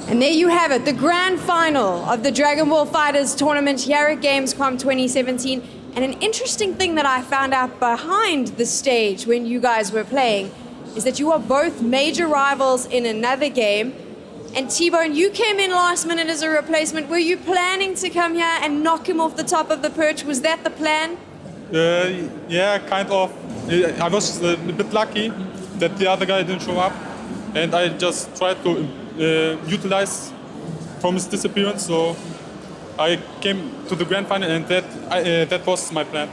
Speaker 1: And there you have it, the grand final of the Dragon Ball FighterZ tournament here at Gamescom 2017. And an interesting thing that I found out behind the stage when you guys were playing is that you are both major rivals in another game. And T-Bone, you came in last minute as a replacement. Were you planning to come here and knock him off the top of the perch? Was that the plan?
Speaker 6: Yeah, kind of. I was a bit lucky that the other guy didn't show up, and I just tried to utilize from his disappearance. So I came to the grand final, and that was my plan.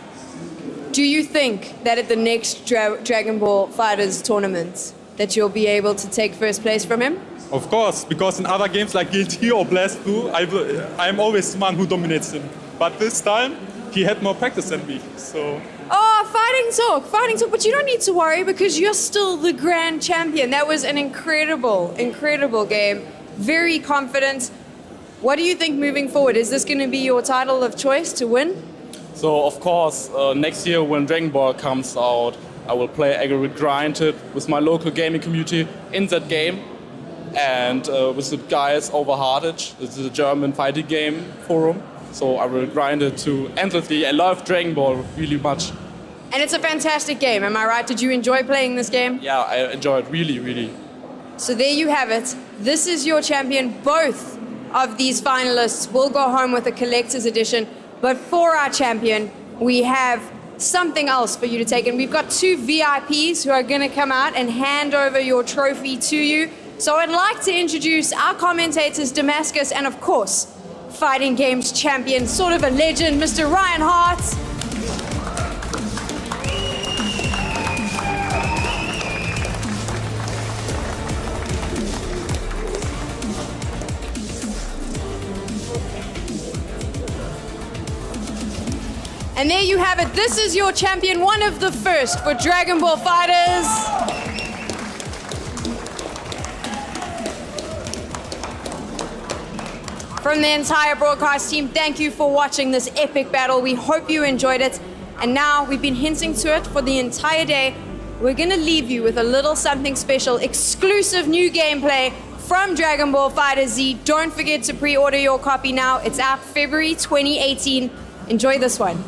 Speaker 1: Do you think that at the next Dragon Ball FighterZ tournament that you'll be able to take first place from him?
Speaker 6: Of course, because in other games like Guilty or Blast 2, I'm always the one who dominates him. But this time, he had more practice than me, so...
Speaker 1: Oh, fighting talk, but you don't need to worry because you're still the grand champion. That was an incredible game. Very confident. What do you think moving forward? Is this going to be your title of choice to win?
Speaker 5: So of course, next year when Dragon Ball comes out, I will play Aggregate Grinded with my local gaming community in that game. And with the guys over Hardage, it's a German fighting game forum. So I will grind it to endlessly. I love Dragon Ball really much.
Speaker 1: And it's a fantastic game, am I right? Did you enjoy playing this game?
Speaker 5: Yeah, I enjoy it really.
Speaker 1: So there you have it. This is your champion. Both of these finalists will go home with a collector's edition. But for our champion, we have something else for you to take. And we've got two VIPs who are going to come out and hand over your trophy to you. So I'd like to introduce our commentators, Damascus, and of course, fighting games champion, sort of a legend, Mr. Ryan Hart. And there you have it. This is your champion, one of the first for Dragon Ball FighterZ. From the entire broadcast team, thank you for watching this epic battle. We hope you enjoyed it. And now we've been hinting to it for the entire day. We're gonna leave you with a little something special, exclusive new gameplay from Dragon Ball FighterZ. Don't forget to pre-order your copy now. It's out February 2018. Enjoy this one.